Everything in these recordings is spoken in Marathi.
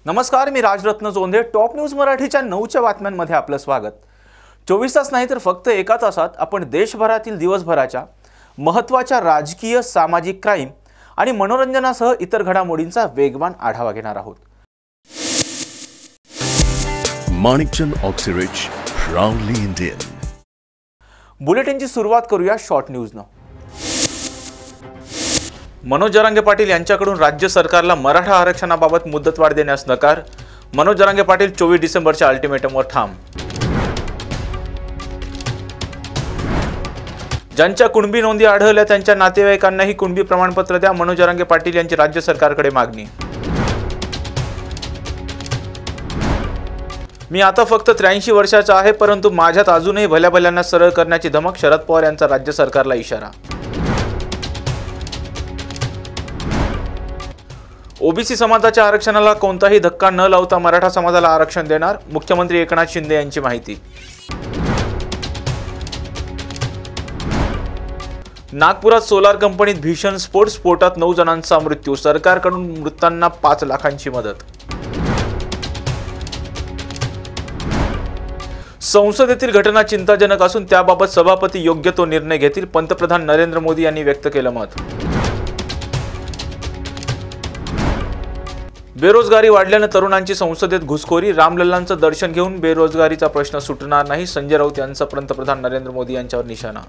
नमस्कार, मी राजरत्न जोंधे. टॉप न्यूज मराठीच्या 9च्या बातम्यांमध्ये आपलं स्वागत. 24 तास नाही तर फक्त एका तासात आपण देशभरातील दिवसभराच्या महत्त्वाच्या राजकीय, सामाजिक, क्राईम आणि मनोरंजनासह इतर घडामोडींचा वेगवान आढावा घेणार आहोत. Manikchand Oxyrich, proudly Indian. बुलेटिनची सुरुवात करूया शॉर्ट न्यूजनं. मनोज जरांगे पाटील यांच्याकडून राज्य सरकारला मराठा आरक्षणाबाबत मुदतवाढ देण्यास नकार. मनोज जरांगे पाटील 24 डिसेंबरच्या अल्टिमेटमवर ठाम. ज्यांच्या कुणबी नोंदी आढळल्या त्यांच्या नातेवाईकांनाही कुणबी प्रमाणपत्र द्या. मनोज जरांगे पाटील यांची राज्य सरकारकडे मागणी. मी आता फक्त 83 वर्षाचा आहे, परंतु माझ्यात अजूनही भल्या भल्यांना सरळ करण्याची धमक. शरद पवार यांचा राज्य सरकारला इशारा. ओबीसी समाजाच्या आरक्षणाला कोणताही धक्का न लावता मराठा समाजाला आरक्षण देणार. मुख्यमंत्री एकनाथ शिंदे यांची माहिती. नागपुरात सोलार कंपनीत भीषण स्फोट. स्फोटात 9 जणांचा मृत्यू. सरकारकडून मृतांना 5 लाखांची मदत. संसदेतील घटना चिंताजनक असून त्याबाबत सभापती योग्य तो निर्णय घेतील. पंतप्रधान नरेंद्र मोदी यांनी व्यक्त केलं मत. बेरोजगारी वाढल्याने तरुणांची संसदेत घुसखोरी. रामलल्लांचं दर्शन घेऊन बेरोजगारीचा प्रश्न सुटणार नाही. संजय राऊत यांचा पंतप्रधान नरेंद्र मोदी यांच्यावर निशाणा.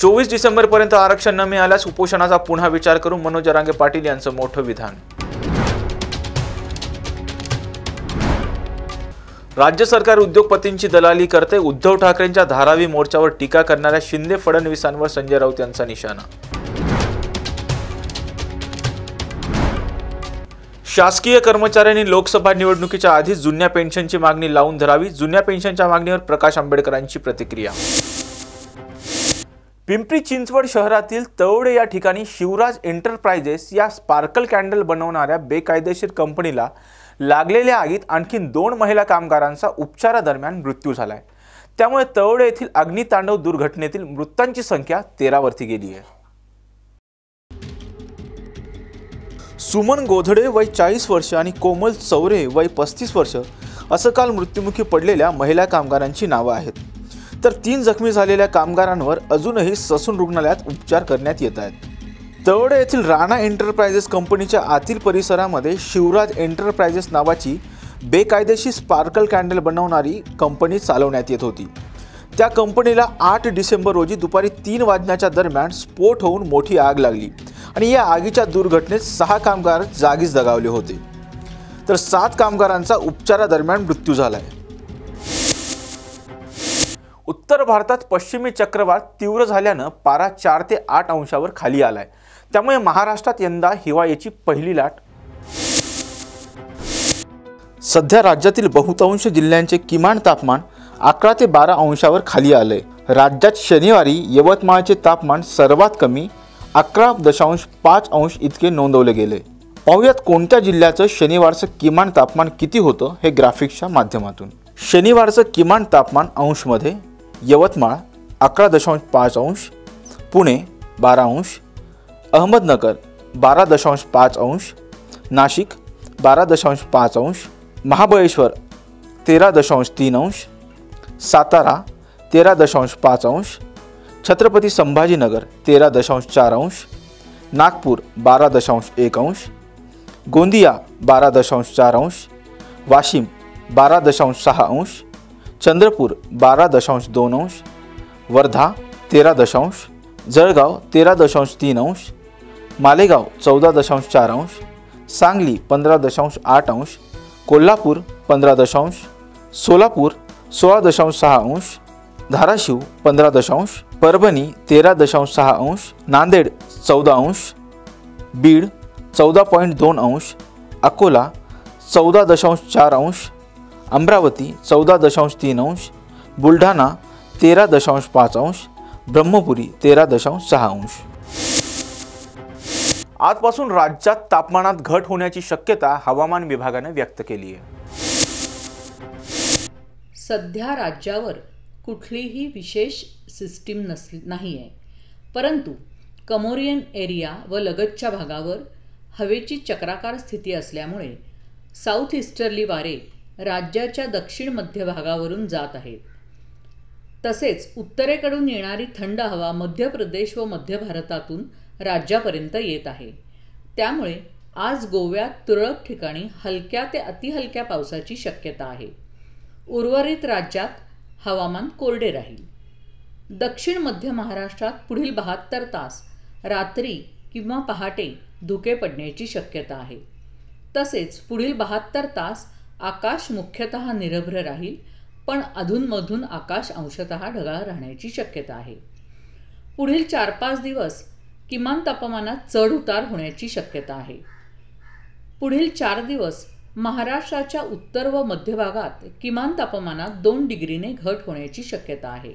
24 डिसेंबरपर्यंत आरक्षण न मिळाल्यास उपोषणाचा पुन्हा विचार करू. मनोज जरांगे पाटील यांचं मोठं विधान. राज्य सरकार उद्योगपतींची दलाली करते. उद्धव ठाकरेंच्या धारावी मोर्चावर टीका करणाऱ्या शिंदे फडणवीसांवर संजय राऊत यांचा निशाणा. शासकीय कर्मचाऱ्यांनी लोकसभा निवडणुकीच्या आधीच जुन्या पेन्शनची मागणी लावून धरावी. जुन्या पेन्शनच्या मागणीवर प्रकाश आंबेडकरांची प्रतिक्रिया. पिंपरी चिंचवड शहरातील तळवडे या ठिकाणी शिवराज एंटरप्राइजेस या स्पार्कल कॅन्डल बनवणाऱ्या बेकायदेशीर कंपनीला लागलेल्या आगीत आणखी 2 महिला कामगारांचा उपचारादरम्यान मृत्यू झालाय. त्यामुळे तळवडे येथील अग्नितांडव दुर्घटनेतील मृतांची संख्या 13 वरती गेली आहे. सुमन गोधडे वय 40 वर्ष आणि कोमल चौरे वय 35 वर्ष असं काल मृत्युमुखी पडलेल्या महिला कामगारांची नावं आहेत. तर 3 जखमी झालेल्या कामगारांवर अजूनही ससून रुग्णालयात उपचार करण्यात येत आहेत. तळवडे येथील राणा एंटरप्राइजेस कंपनीच्या आतील परिसरामध्ये शिवराज एंटरप्राइजेस नावाची बेकायदेशीर स्पार्कल कॅन्डल बनवणारी कंपनी चालवण्यात येत होती. त्या कंपनीला 8 डिसेंबर रोजी दुपारी 3 वाजण्याच्या दरम्यान स्फोट होऊन मोठी आग लागली आणि या आगीच्या दुर्घटनेत 6 कामगार जागीच दगावले होते. तर 7 कामगारांचा उपचारादरम्यान मृत्यू झालाय. उत्तर भारतात पश्चिमी चक्रवात तीव्र झाल्यानं पारा 4 ते 8 अंशावर खाली आलाय. त्यामुळे महाराष्ट्रात यंदा हिवाळ्याची पहिली लाट. सध्या राज्यातील बहुतांश जिल्ह्यांचे किमान तापमान 11 ते 12 अंशावर खाली आलंय. राज्यात शनिवारी यवतमाळचे तापमान सर्वात कमी 11.5 अंश इतके नोंदवले गेले. पाहुयात कोणत्या जिल्ह्याचं शनिवारचं किमान तापमान किती होतं हे ग्राफिक्सच्या माध्यमातून. शनिवारचं किमान तापमान अंशमध्ये यवतमाळ 11.5 अंश, पुणे 12 अंश, अहमदनगर 12.5 अंश, नाशिक 12.5 अंश, महाबळेश्वर 13.3 अंश, सातारा 13.5 अंश, छत्रपती संभाजीनगर 13.4 अंश, नागपूर 12.1 अंश, गोंदिया 12.4 अंश, वाशिम 12.6 अंश, चंद्रपूर 12.2 अंश, वर्धा 13 जळगाव 13.3 अंश, मालेगाव 14.4 अंश, सांगली 15.8 अंश, कोल्हापूर 15 सोलापूर 16.6 अंश, धाराशिव 15 परभणी 13.6 अंश, नांदेड 14 अंश, बीड 14.2 अंश, अकोला 14.4 अंश, अमरावती 14.3 अंश, बुलढाणा 13.5 अंश, ब्रह्मपुरी 13.6 अंश. आजपासून राज्यात तापमानात घट होण्याची शक्यता हवामान विभागाने व्यक्त केली आहे. सध्या राज्यावर कुठलीही विशेष सिस्टीम नाही आहे, परंतु कमोरियन एरिया व लगतच्या भागावर हवेची चक्राकार स्थिती असल्यामुळे साऊथ ईस्टर्ली वारे राज्याच्या दक्षिण मध्य भागावरून जात आहेत. तसेच उत्तरेकडून येणारी थंड हवा मध्य प्रदेश व मध्य भारतातून राज्यापर्यंत येत आहे. त्यामुळे आज गोव्यात तुरळक ठिकाणी हलक्या ते अतिहलक्या पावसाची शक्यता आहे. उर्वरित राज्यात हवामान कोरडे राहील. दक्षिण मध्य महाराष्ट्रात पुढील 72 तास रात्री किंवा पहाटे धुके पडण्याची शक्यता आहे. तसेच पुढील 72 तास आकाश मुख्यतः निरभ्र राहील, पण अधूनमधून आकाश अंशतः ढगाळ राहण्याची शक्यता आहे. पुढील 4-5 दिवस किमान तापमानात चढ उतार होण्याची शक्यता आहे. पुढील 4 दिवस महाराष्ट्राच्या उत्तर व मध्य भागात किमान तापमानात 2 डिग्रीने घट होण्याची शक्यता आहे.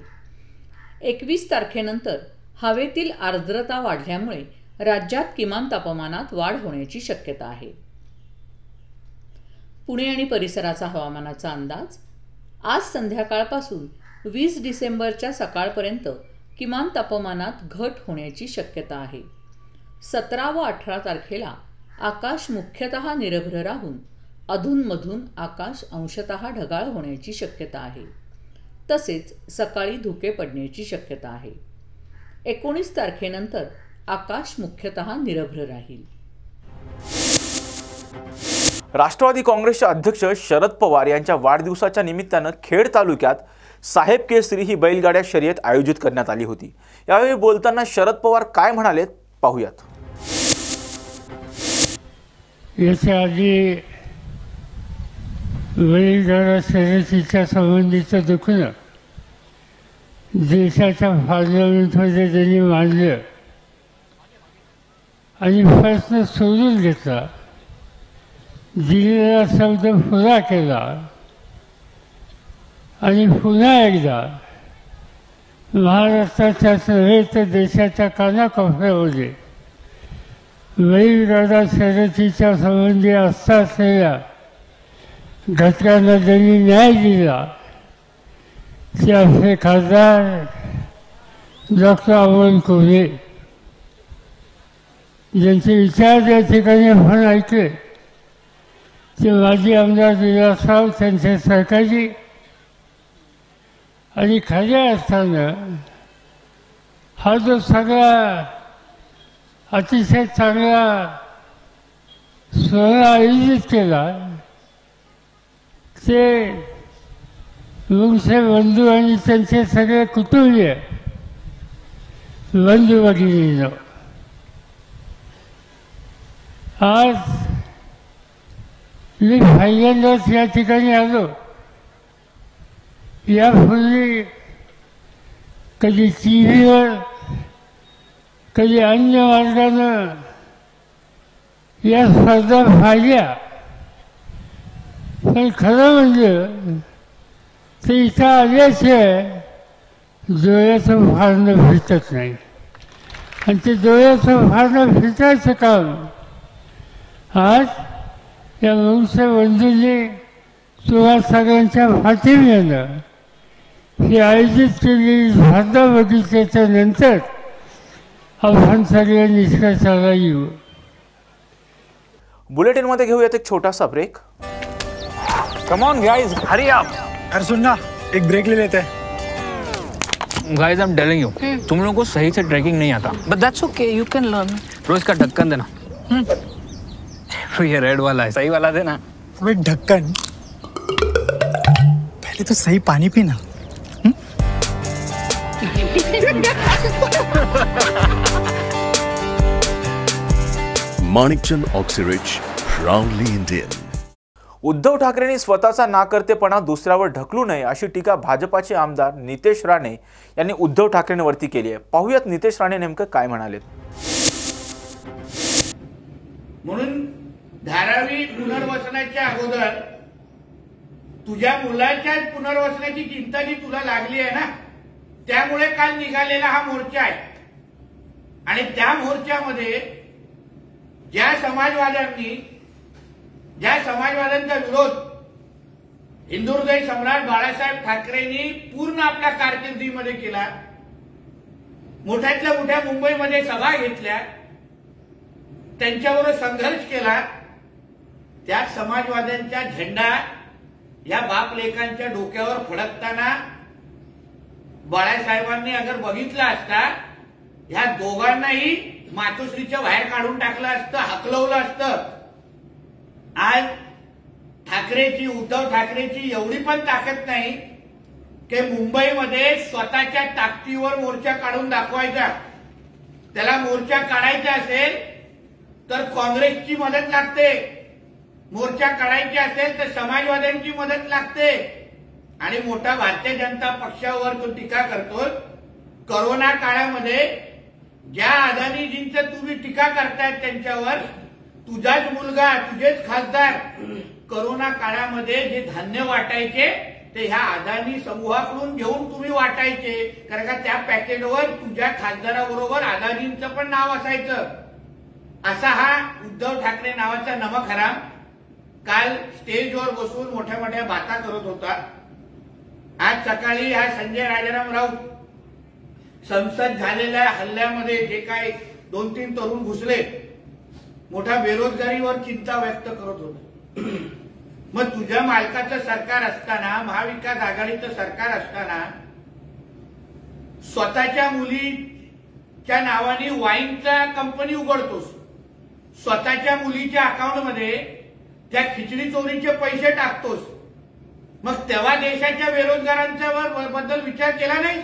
21 तारखेनंतर हवेतील आर्द्रता वाढल्यामुळे राज्यात किमान तापमानात वाढ होण्याची शक्यता आहे. पुणे आणि परिसराचा हवामानाचा अंदाज. आज संध्याकाळपासून 20 डिसेंबरच्या सकाळपर्यंत किमान तापमानात घट होण्याची शक्यता आहे. 17 व 18 तारखेला आकाश मुख्यतः निरभ्र राहून अधूनमधून आकाश अंशतः ढगाळ होण्याची शक्यता आहे. तसेच सकाळी धुके पडण्याची शक्यता आहे. 19 तारखेनंतर आकाश मुख्यतः निरभ्र राहील. राष्ट्रवादी काँग्रेसचे अध्यक्ष शरद पवार यांच्या वाढदिवसाच्या निमित्तानं खेड तालुक्यात साहेब केसरी ही बैलगाड्या शर्यत आयोजित करण्यात आली होती. यावेळी बोलताना शरद पवार काय म्हणाले पाहूयात. याच्या आधी बैलगाडा शर्यतीच्या संबंधीचं दुखणं देशाच्या पार्लमेंटमध्ये त्यांनी मांडलं आणि प्रश्न सोडून घेतला. दिलेला शब्द पुरा केला आणि पुन्हा एकदा महाराष्ट्राच्या समेत देशाच्या कानाकोपऱ्यामध्ये बैलगाडा शर्यतीच्या संबंधी असलेल्या घटकांना त्यांनी न्याय दिला. ते आपले खासदार डॉक्टर अमोल कोल्हे ज्यांचे विचार या ठिकाणी आपण ऐकले, ते माजी आमदार विलासराव त्यांचे सहकारी आणि खऱ्या अर्थानं हा जो सगळा अतिशय चांगला सोहळा आयोजित केला ते मुंगसे बंधू आणि त्यांचे सगळे कुटुंबीय बंधू भगिनींनो, आज मी पहिल्यांदाच या ठिकाणी आलो. यापूर्वी कधी टीव्हीवर कधी अन्य मार्गानं या स्पर्धा पाहिल्या, पण खरं म्हणजे ते इथं आल्याशिवाय डोळ्याचं फारणं फिरतच नाही. आणि ते डोळ्याचं फारणं फिरतायचं काम आज या मुंगसे बंधूंनी तुम्हा सगळ्यांच्या पाठिंब्यानं ही आयोजित केलेली स्पर्धा बघितल्याच्या नंतर आपण सगळ्या निष्कर्षाला येऊ. बुलेटिनमध्ये घेऊयात एक छोटासा break. Come on guys, hurry up. अरे सुन ना, एक ब्रेक ले लेते हैं. Guys I am telling you, तुम लोगों को सही से ट्रैकिंग नहीं आता. But that's okay, you can learn. रोज का ढक्कन देना. ये रेड वाला है, सही वाला देना. अबे ढक्कन, पहले तो सही पानी पीना. Manikchand Oxyrich, proudly Indian. Uddhav ठाकरेंनी स्वतःचा नाकर्तेपणा दुसऱ्यावर ढकलू नये अशी टीका भाजपाचे आमदार नितेश राणे यांनी उद्धव ठाकरेंवरती केली आहे. पाहूयात नितेश राणे नेमकं काय म्हणाले. म्हणून धारावी पुनर्वसनाच्या अगोदर तुझ्या मुलाच्या पुनर्वसनाची चिंता जी तुला लागली आहे ना, त्यामुळे काल निघालेला हा मोर्चा आहे. आणि त्या मोर्चामध्ये ज्या समाजवाद्यांचा विरोध हिंदू हृदय सम्राट बाळासाहेब ठाकरेंनी पूर्ण आपल्या कारकिर्दीमध्ये केला, मोठ्यातल्या मोठ्या मुंबईमध्ये सभा घेतल्या, त्यांच्याबरोबर संघर्ष केला. त्या समाजवाद्यांचा झेंडा या बापलेकांच्या डोक्यावर फडकताना बाळासाहेबांनी अगर बघितला असता, ह्या दोघांनाही मातोश्रीच्या बाहेर काढून टाकलं असतं, हकलवलं असतं. आज उद्धव ठाकरेची एवढी पण ताकद नाही की मुंबईमध्ये स्वतःच्या ताकदीवर मोर्चा काढून दाखवायचा. त्याला मोर्चा काढायचा असेल तर काँग्रेसची मदत लागते, मोर्चा काढायची असेल तर समाजवाद्यांची मदत लागते. आणि मोठा भारतीय जनता पक्षावर तो टीका करतो. कोरोना काळामध्ये ज्या अदानीजींचं तुम्ही टीका करतायत त्यांच्यावर, तुझाच मुलगा, तुझेच खासदार कोरोना काळामध्ये जे धान्य वाटायचे ते ह्या अदानी समूहाकडून घेऊन तुम्ही वाटायचे. कारण का त्या पॅकेटवर तुझ्या खासदाराबरोबर अदानींचं पण नाव असायचं. असा हा उद्धव ठाकरे नावाचा नमखराम काल स्टेजवर बसून मोठ्या मोठ्या बाता करत होता. आज सकाळी हा संजय राजाराम राऊत संसद झालेल्या हल्ल्यामध्ये जे काही 2-3 तरुण घुसले, मोठ्या बेरोजगारीवर चिंता व्यक्त करत होते. मग तुझ्या मालकाचं सरकार असताना, महाविकास आघाडीचं सरकार असताना स्वतःच्या मुलीच्या नावाने वाईनचा कंपनी उघडतोस, स्वतःच्या मुलीच्या अकाउंटमध्ये त्या खिचडी चोरीचे पैसे टाकतोस. मग तेव्हा देशाच्या बेरोजगारांच्या बद्दल विचार केला नाही?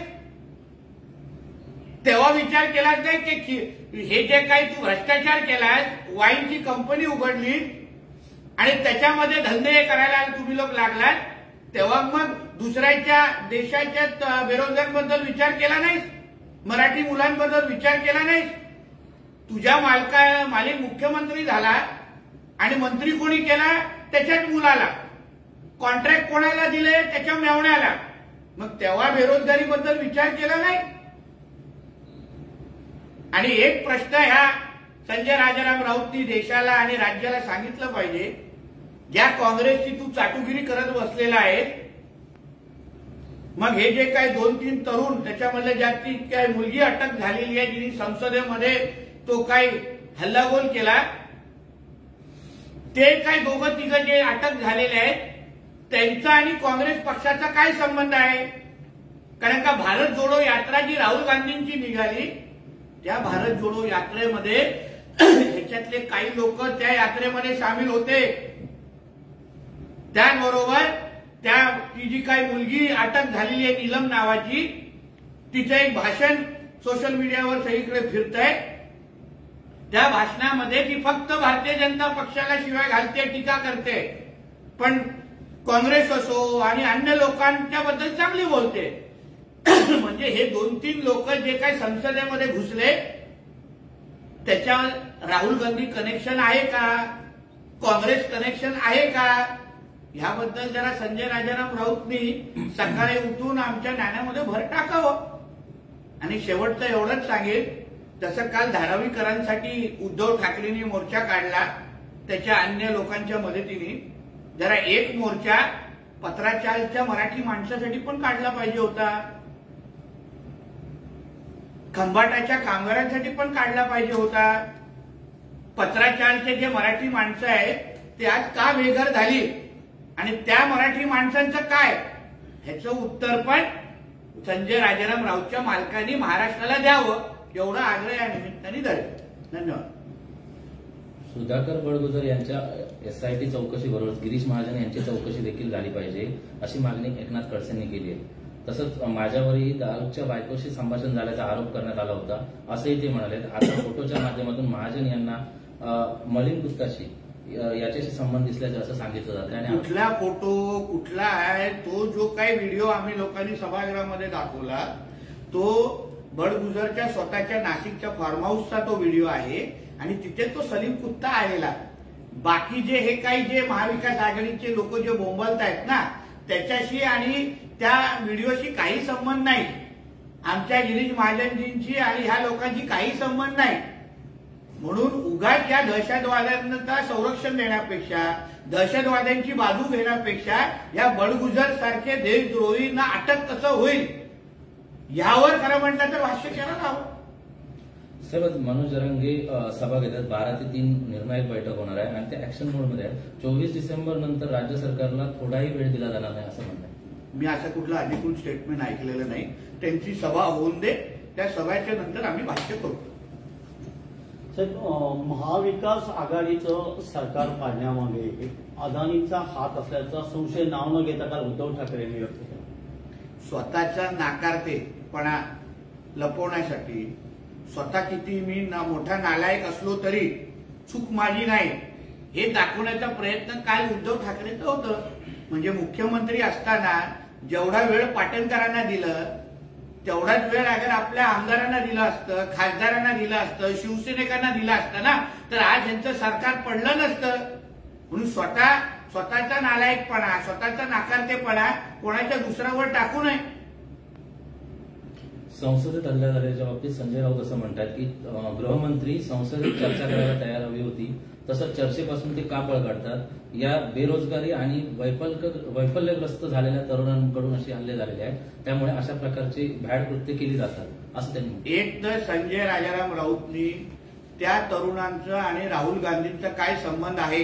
तेव्हा विचार केलाच नाही की हे जे काही तू भ्रष्टाचार केलास, वाईनची कंपनी उघडली आणि त्याच्यामध्ये धंदे करायला तुम्ही लोक लागलात, तेव्हा मग दुसऱ्याच्या देशाच्या बेरोजगारांबद्दल विचार केला नाहीस? मराठी मुलांबद्दल विचार केला नाहीस? तुझ्या मालिक मुख्यमंत्री झाला आणि मंत्री कोणी केला? त्याच्याच मुलाला. कॉन्ट्रॅक्ट कोणाला दिले? त्याच्या मेवण्याला. मग तेव्हा बेरोजगारीबद्दल विचार केला नाही? आणि एक प्रश्न ह्या संजय राजाराम राऊतनी देशाला आणि राज्याला सांगितलं पाहिजे, ज्या काँग्रेसची तू चाटुगिरी करत बसलेला आहे, मग हे जे काही 2-3 तरुण, त्याच्यामध्ये ज्याची काही मुलगी अटक झालेली आहे, जिने संसदेमध्ये तो काही हल्लाबोल केला, ते काही 2-3 जे अटक झालेले आहेत त्यांचा आणि काँग्रेस पक्षाचा काय संबंध आहे? कारण का भारत जोडो यात्रा जी राहुल गांधींची निघाली, त्या भारत जोडो यात्रेमध्ये ह्याच्यातले काही लोक त्या यात्रेमध्ये सामील होते. त्याचबरोबर ती जी काही मुलगी अटक झालेली आहे नीलम नावाची, तिचं एक भाषण सोशल मीडियावर सगळीकडे फिरतंय. त्या भाषणामध्ये ती फक्त भारतीय जनता पक्षाला शिवाय घालते, टीका करते, पण काँग्रेस असो आणि अन्य लोकांच्या बद्दल चांगली बोलते. म्हणजे हे 2-3 लोक जे काही संसदेमध्ये घुसले, त्याच्यावर राहुल गांधी कनेक्शन आहे का? काँग्रेस कनेक्शन आहे का? ह्याबद्दल जरा संजय राजाराम राऊतनी सकाळी उठून आमच्या नाण्यामध्ये भर टाकावं. आणि शेवटचं एवढंच सांगेल, तसं काल धारावीकरांसाठी उद्धव ठाकरेंनी मोर्चा काढला, त्याच्या अन्य लोकांच्या मदतीने जरा एक मोर्चा पत्राचारच्या मराठी माणसासाठी पण काढला पाहिजे होता, खंबाटाच्या कामगारांसाठी पण काढला पाहिजे होता. पत्राचारचे जे मराठी माणसं आहेत ते आज का बेघर झाली आणि त्या मराठी माणसांचं काय, ह्याचं उत्तर पण संजय राजाराम राऊतच्या मालकांनी महाराष्ट्राला द्यावं, एवढा आग्रह या निमित्ताने धरेल. धन्यवाद. सुधाकर बडगुजर यांच्या SIT चौकशीबरोबर गिरीश महाजन यांची चौकशी देखील झाली पाहिजे, अशी मागणी एकनाथ खडसेंनी केली आहे. तसंच माझ्यावरही दाऊदच्या बायकोशी संभाषण झाल्याचा आरोप करण्यात आला होता, असंही ते म्हणाले. आता फोटोच्या माध्यमातून महाजन यांना मलिन गुप्ताशी याच्याशी संबंध दिसल्याचं असं सांगितलं जातं. आणि कुठला फोटो कुठला आहे? तो जो काही व्हिडिओ आम्ही लोकांनी सभागृहामध्ये दाखवला, तो बडगुजरच्या स्वतःच्या नाशिकच्या फार्म हाऊसचा तो व्हिडिओ आहे आणि तिथे तो सलीम कुत्ता आलेला. बाकी जे हे काही जे महाविकास आघाडीचे लोक जे बोंबलतायत ना, त्याच्याशी आणि त्या व्हिडिओशी काही संबंध नाही. आमच्या गिरीश महाजनजींची आणि ह्या लोकांची काही संबंध नाही. म्हणून उगाच या दहशतवाद्यांना संरक्षण देण्यापेक्षा, दहशतवाद्यांची बाजू घेण्यापेक्षा या बडगुजर सारखे देशद्रोहींना अटक कसं होईल यावर खरं म्हटलं तर भाष्य करायला हवं. साहेब, मनोज जरांगे सभा घेतात, 12 ते 3 निर्णायक बैठक होणार आहे आणि ते ऍक्शन मोडमध्ये आहे. 24 डिसेंबर नंतर राज्य सरकारला थोडाही वेळ दिला जाणार नाही असं म्हणणं आहे. मी असं कुठलं अधिकृत स्टेटमेंट ऐकलेलं नाही. त्यांची सभा होऊन दे, त्या सभेच्या नंतर आम्ही भाष्य करू. साहेब, महाविकास आघाडीचं सरकार पाडण्यामागे अदानीचा हात असल्याचा संशय नाव न घेता काल उद्धव ठाकरे यांनी व्यक्त केला. स्वतःचा नाकारतेपणा लपवण्यासाठी, स्वतः किती मी मोठा नालायक असलो तरी चूक माझी नाही हे दाखवण्याचा प्रयत्न काल उद्धव ठाकरेंचं होतं. म्हणजे मुख्यमंत्री असताना जेवढा वेळ पाटणकरांना दिलं तेवढाच वेळ अगर आपल्या आमदारांना दिलं असतं, खासदारांना दिलं असतं, शिवसैनिकांना दिलं असतं ना, तर आज यांचं सरकार पडलं नसतं. म्हणून स्वतःचा नालायकपणा, स्वतःचा नाकारतेपणा कोणाच्या दुसऱ्यावर टाकू नये. संसदेत हल्ला झाल्याच्या बाबतीत संजय राऊत असं म्हणतात की गृहमंत्री संसदेत चर्चा करायला तयार हवी होती, तसंच चर्चेपासून ते का पळ काढतात. या बेरोजगारी आणि वैफल्यग्रस्त झालेल्या तरुणांकडून असे हल्ले झालेले आहेत, त्यामुळे अशा प्रकारची भ्याड कृत्य केली जातात असं त्यांनी. एक तर संजय राजाराम राऊतनी त्या तरुणांचं आणि राहुल गांधींचा काय संबंध आहे,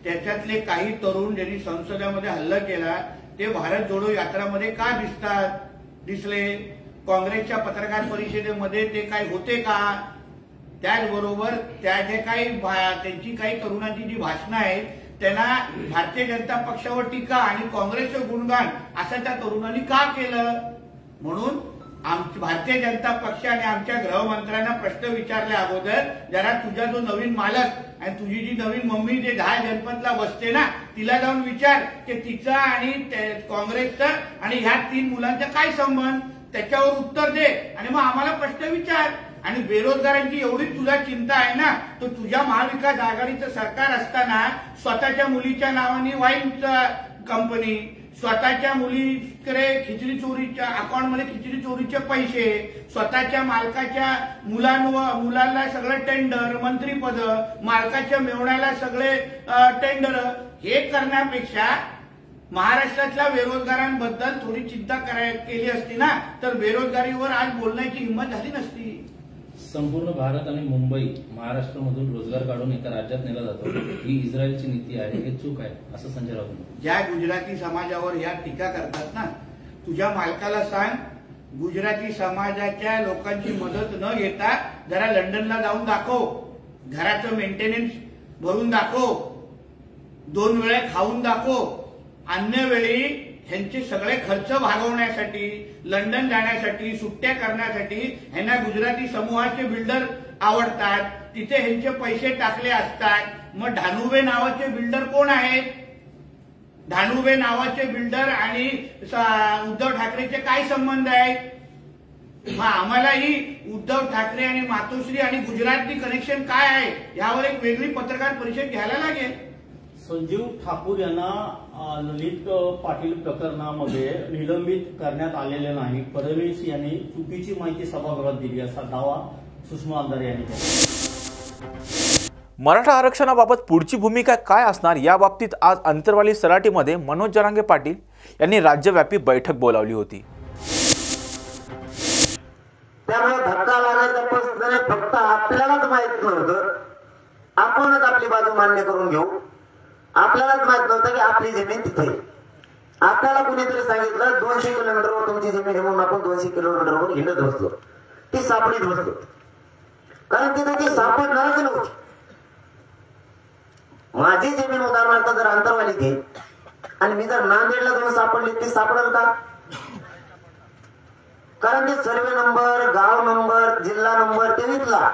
त्याच्यातले काही तरुण ज्यांनी संसदेमध्ये हल्ला केला ते भारत जोडो यात्रामध्ये का दिसले, काँग्रेसच्या पत्रकार परिषदेमध्ये ते काय होते का. त्याचबरोबर त्या जे काही त्यांची काही तरुणांची जी भाषणं आहेत त्यांना भारतीय जनता पक्षावर टीका आणि काँग्रेसचं गुणगान असं त्या तरुणांनी का केलं. म्हणून भारतीय जनता पक्ष आणि आमच्या गृहमंत्र्यांना प्रश्न विचारल्या अगोदर जरा तुझा जो नवीन मालक आणि तुझी जी नवीन मम्मी जे 10 जनपदला बसते ना, तिला जाऊन विचार की तिचा आणि काँग्रेसचा आणि ह्या 3 मुलांचा काय संबंध, त्याच्यावर उत्तर दे आणि मग आम्हाला प्रश्न विचार. आणि बेरोजगारांची एवढी तुला चिंता आहे ना, तर तुझ्या महाविकास आघाडीचं सरकार असताना स्वतःच्या मुलीच्या नावाने वाईन कंपनी, स्वतःच्या मुलीकडे खिचडी चोरीच्या अकाउंटमध्ये खिचडी चोरीचे पैसे, स्वतःच्या मालकाच्या मुलांना सगळं टेंडर, मंत्रीपद, मालकाच्या मेवण्याला सगळे टेंडर, हे करण्यापेक्षा महाराष्ट्रातल्या बेरोजगारांबद्दल थोडी चिंता केली असती ना, तर बेरोजगारीवर आज बोलण्याची हिंमत झाली नसती. संपूर्ण भारत आणि मुंबई महाराष्ट्रामधून रोजगार काढून एका राज्यात नेला जातो, ही इस्रायलची नीती आहे, हे चूक आहे असं संजय राऊत म्हणतात. ज्या गुजराती समाजावर या टीका करतात ना, तुझ्या मालकाला सांग गुजराती समाजाच्या लोकांची मदत न घेता जरा लंडनला जाऊन दाखव, घराचं मेंटेनन्स भरून दाखव, 2 वेळा खाऊन दाखव. अन्य वेळी ह्यांचे सगळे खर्च भागवण्यासाठी, लंडन जाण्यासाठी, सुट्ट्या करण्यासाठी ह्यांना गुजराती समूहाचे बिल्डर आवडतात, तिथे ह्यांचे पैसे टाकले असतात. मग धानुबे नावाचे बिल्डर कोण आहेत? धानुबे नावाचे बिल्डर आणि उद्धव ठाकरेचे काय संबंध आहेत? मग आम्हालाही उद्धव ठाकरे आणि मातोश्री आणि गुजरातची कनेक्शन काय आहे यावर एक वेगळी पत्रकार परिषद घ्यायला लागेल. संजीव ठाकूर यांना ललित पाटील प्रकरणामध्ये निलंबित करण्यात आलेले नाही. फडणवीस यांनी चुकीची माहिती सभागृहात दिली असा दावा सुषमा अंधारे यांनी केला. मराठा आरक्षणाबाबत पुढची भूमिका काय असणार याबाबतीत आज अंतरवाली सराटीमध्ये मनोज जरांगे पाटील यांनी राज्यव्यापी बैठक बोलावली होती. त्यामुळे धक्का लागायचा प्रश्न फक्त आपल्यालाच माहित नव्हतं, आपणच आपली बाजू मान्य करून घेऊ. आपल्यालाच माहित नव्हतं की आपली जमीन तिथे. आपल्याला कुणीतरी सांगितलं 200 किलोमीटरवर तुमची जमीन आहे म्हणून आपण 200 किलोमीटरवर हिंडत बसलो, ती सापडीत बसलो. कारण तिथे ती सापडणारच नव्हती. माझी जमीन उदाहरणार्थ जर अंतरवालीत आहे आणि मी जर नांदेडला जाऊन सापडली, ती सापडेल का? कारण ते सर्वे नंबर, गाव नंबर, जिल्हा नंबर ते विकला.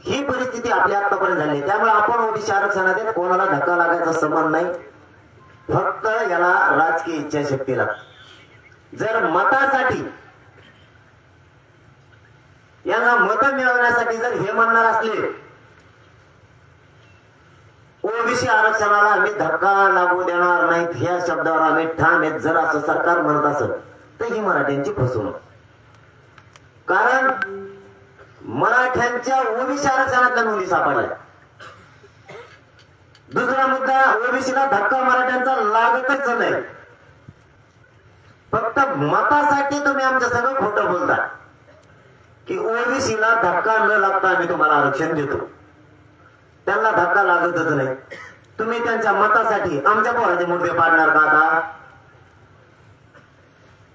ही परिस्थिती आपल्या आतापर्यंत झाली. त्यामुळे आपण ओबीसी आरक्षणात कोणाला धक्का लागायचा संबंध नाही, फक्त याला राजकीय इच्छाशक्ती लागते. जर मतासाठी यांना मत मिळवण्यासाठी जर हे म्हणणार असले ओबीसी आरक्षणाला आम्ही धक्का लागू देणार नाहीत, ह्या शब्दावर आम्ही ठाम आहेत, जर असं सरकार म्हणत असेल तर ही मराठ्यांची फसवणूक. कारण मराठ्यांच्या ओबीसी आरक्षणातल्या नोंदी सापडल्या. दुसरा मुद्दा, ओबीसीला धक्का मराठ्यांचा लागतच नाही, फक्त मतासाठी तुम्ही आमच्या सगळं खोटं बोलता की ओबीसीला धक्का न लागता आम्ही तुम्हाला आरक्षण देतो. त्यांना धक्का लागतच नाही. तुम्ही त्यांच्या मतासाठी आमच्या पोराचे मुद्दे पाडणार का आता?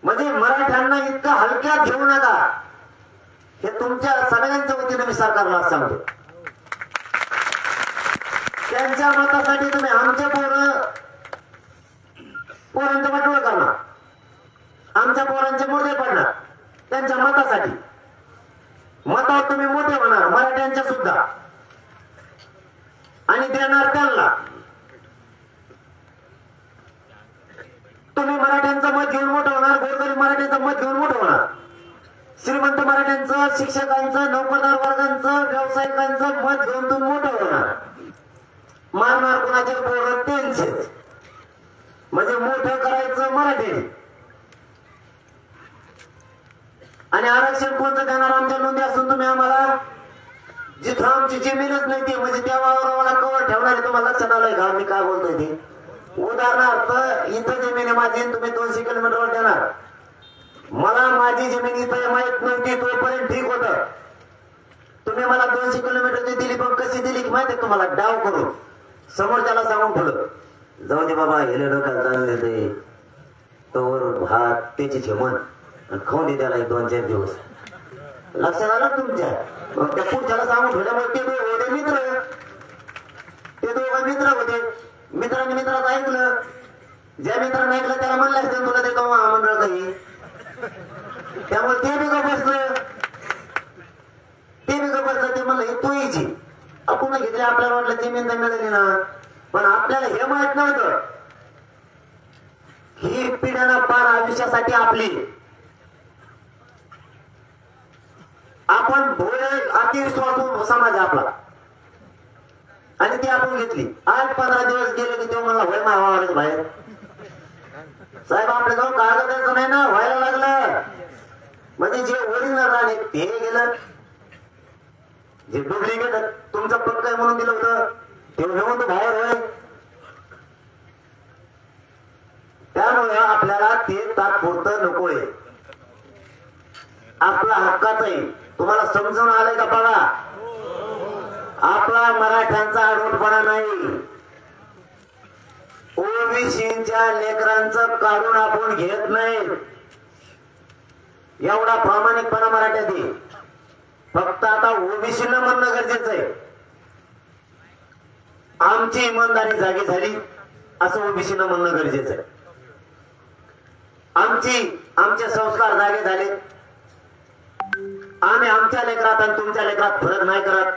म्हणजे मराठ्यांना इतकं हलक्यात घेऊ नका, हे तुमच्या सगळ्यांच्या वतीने मी सरकारला सांगतो. त्यांच्या मतासाठी तुम्ही आमच्या पोरांचं वाटोळ करणार, आमच्या पोरांचे मुद्दे पडणार त्यांच्या मतासाठी. मतावर तुम्ही मोठे होणार मराठ्यांच्या सुद्धा आणि देणार त्यांना. तुम्ही मराठ्यांचं मत घेऊन मोठं होणार, गोरगरीब मराठ्यांचं मत घेऊन मोठं होणार, श्रीमंत मराठ्यांचं, शिक्षकांचं, नोकरदार वर्गांचं, व्यावसायिकांचं मत घेऊन तुम्ही मोठं होणार. मारणार कुणाचे पोरं त्यांचेच, म्हणजे मोठं करायचं मराठी. आणि आरक्षण कोणतं देणार? आमच्या नोंदी असून तुम्ही आम्हाला जिथं आमची जमीनच नाही ती म्हणजे त्या वावराला कवर ठेवणार. तुम्हाला लक्षात आलंय का मी काय बोलतोय ते? उदाहरणार्थ इथं जमीन आहे माझी, तुम्ही 200 किलोमीटरवर देणार. मला माझी जमीन इथं माहित नव्हती तोपर्यंत ठीक होतं. तुम्ही मला 200 किलोमीटरची दिली, पण कशी दिली की माहिती तुम्हाला? डाव करून समोरच्याला सांगून ठेवलं, जाऊ दे बाबा हेले डोक्यात जाणून देते तोवर भात त्याची जेवण आणि खाऊन दे त्याला 1-2-4 दिवस. लक्षात आलं तुमच्या? मग त्या पुढच्याला सांगून ठेवल्यामुळे ते दोघं होते मित्र, ते दोघं मित्र होते. मित्रांनी मित्राचं ऐकलं, ज्या मित्रांनी ऐकलं त्याला म्हणलं असतं तुला देतो महामंडळ काही, त्यामुळे ते बी बसलं, ते बी बसलं. ते म्हणलं तू यायची आपण घेतली, आपल्याला वाटलं जमीन तर मिळाली ना, पण आपल्याला हे माहित नव्हतं ही पिढ्याना पार आयुष्यासाठी आपली. आपण भोळे अतिविश्वासू समाज आपला आणि ती आपण घेतली. 8-15 दिवस गेले की तेव्हा मला वय मावावरच बाहेर साहेब आपल्या जाऊन कागद द्यायचं नाही ना, व्हायला लागलं. म्हणजे जे ओरिजिनल राहिले ते गेलं, जे डुप्लिकेट तुमचं पक्क आहे म्हणून दिलं होतं ते घेऊन तो बाहेर होय. त्यामुळे आपल्याला ते तात्पुरतं नकोय, आपला हक्काचं आहे. तुम्हाला समजून आलंय का? बघा, आपला मराठ्यांचा आडवटपणा नाही, ओबीसीच्या लेकरांचं काढून आपण घेत नाही. एवढा प्रामाणिकपणा मराठ्यात आहे. फक्त आता ओबीसीला म्हणणं गरजेचं आहे, आमची इमानदारी जागी झाली असं ओबीसीला म्हणणं गरजेचं आहे. आमचे संस्कार जागे झाले, आम्ही आमच्या लेकरात आणि तुमच्या लेकरात फरक नाही करत.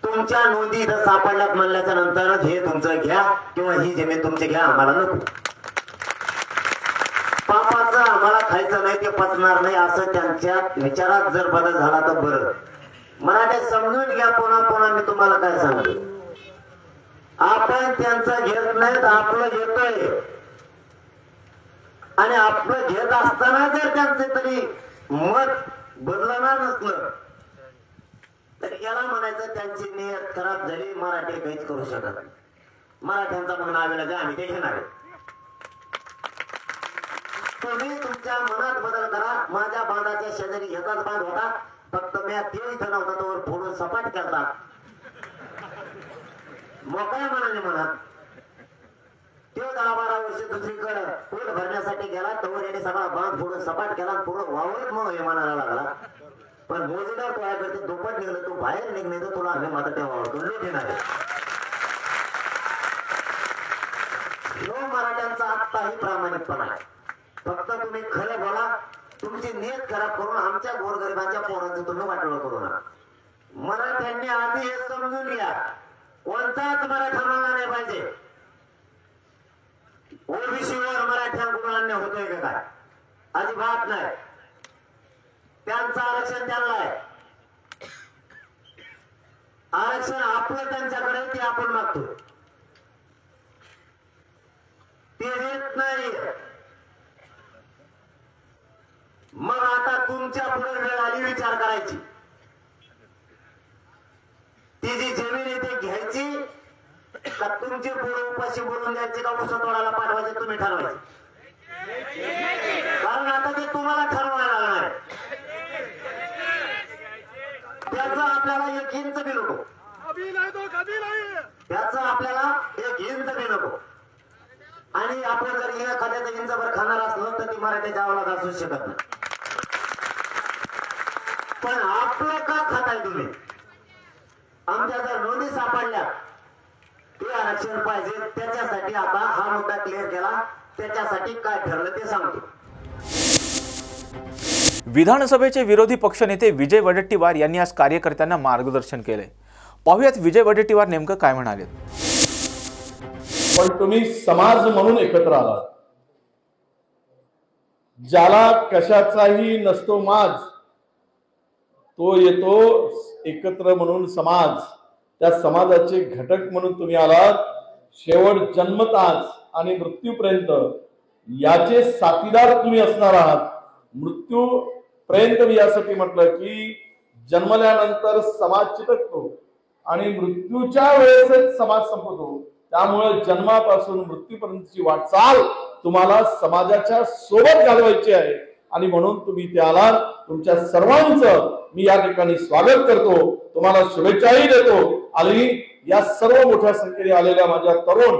तुमच्या नोंदी इथं सापडल्यात म्हणल्याच्या नंतर हे तुमचं घ्या किंवा ही जमीन तुमची घ्या, आम्हाला नको. पापाचं आम्हाला खायचं नाही, ते पचणार नाही असं त्यांच्या विचारात जर बदल झाला तर बरं. मराठी समजून घ्या. पुन्हा मी तुम्हाला काय सांगतो, आपण त्यांचं घेत नाहीत, आपलं घेतोय. आणि आपलं घेत असताना जर त्यांचं तरी मत बदलणार नसलं तर याला म्हणायचं त्यांची नियत खराब झाली, मराठी काहीच करू शकत नाही. मराठ्यांचा म्हणून आलेला जे आम्ही ते घेणार. तुम्ही तुमच्या मनात बदल करा. माझ्या बांधाच्या शेजारी ह्याचाच बांध होता, फक्त मी ते इथं नव्हता तोवर फोडून सपाट करता मोकळ्या मनाने म्हणत. तो 10-12 वर्ष दुसरीकडे पोट भरण्यासाठी गेला, तोवर याने सगळा बांध फोडून सपाट केला, पूर्ण वावरत मग हे म्हणायला लागला. पण मोजीदार तो आहे करते, दुप्पट निघलं, तू बाहेर निघणे तर तुला आम्ही मात्र त्या वावरतो लूट येणार आहे. मराठ्यांचा आत्ताही प्रामाणिकपणा आहे. फक्त तुम्ही खरं बोला, तुमची नियत खराब करून आमच्या गोरगरिबांच्या पोरांचं तुम्ही वाटोळ करू नका. मराठ्यांनी आधी हे समजून घ्या, कोणताच मराठा मानला नाही पाहिजे. ओबीसीवर मराठ्यांकडून अन्याय होतोय का काय? अजिबात नाही. त्यांचं आरक्षण त्यांना आहे. आरक्षण आपलं त्यांच्याकडे ते आपण मागतो, ते देत नाही. मग आता तुमच्या पुढे वेळ आली विचार करायची. ती जी जमीन आहे ती घ्यायची का तुमची पोरं उपाशी बोलून द्यायची का उसं तोडायला पाठवायचे तुम्ही ठरवायचे. तुम्हाला ठरवायला लागणार. त्याचं आपल्याला एक इंच बी नको, त्याचं आपल्याला एक इंच बी नको. आणि आपण जर एखाद्याचं इंचभर खाणार असलो तर ती मराठीच्या अवलाद असू शकत नाही. पण आपलं का खाताय तुम्ही? आमच्या जर नोंदी सापडल्या ते आरक्षण पाहिजे, त्याच्यासाठी आता हा मुद्दा क्लिअर केला. त्याच्यासाठी काय ठरलं ते सांगतो. विधानसभेचे विरोधी पक्षनेते विजय वडेट्टीवार यांनी आज कार्यकर्त्यांना मार्गदर्शन केले. पाहुयात विजय वडेट्टीवार नेमकं काय म्हणाले. पण तुम्ही समाज म्हणून एकत्र आलात. ज्याला कशाचाही नसतो माज, तो येतो एकत्र म्हणून समाज. त्या समाजाचे घटक म्हणून तुम्ही आलात. शेवट जन्मताच आणि मृत्यूपर्यंत याचे साथीदार तुम्ही असणार आहात. मृत्यूपर्यंत मी यासाठी म्हटलं की जन्मल्यानंतर समाज चिटकतो आणि मृत्यूच्या वेळेसच समाज संपतो. त्यामुळे जन्मापासून मृत्यूपर्यंतची वाटचाल तुम्हाला समाजाच्या सोबत घालवायची आहे आणि म्हणून तुम्ही ते आलात. तुमच्या सर्वांचं मी या ठिकाणी स्वागत करतो, तुम्हाला शुभेच्छाही देतो आणि या सर्व मोठ्या संख्येने आलेल्या माझ्या तरुण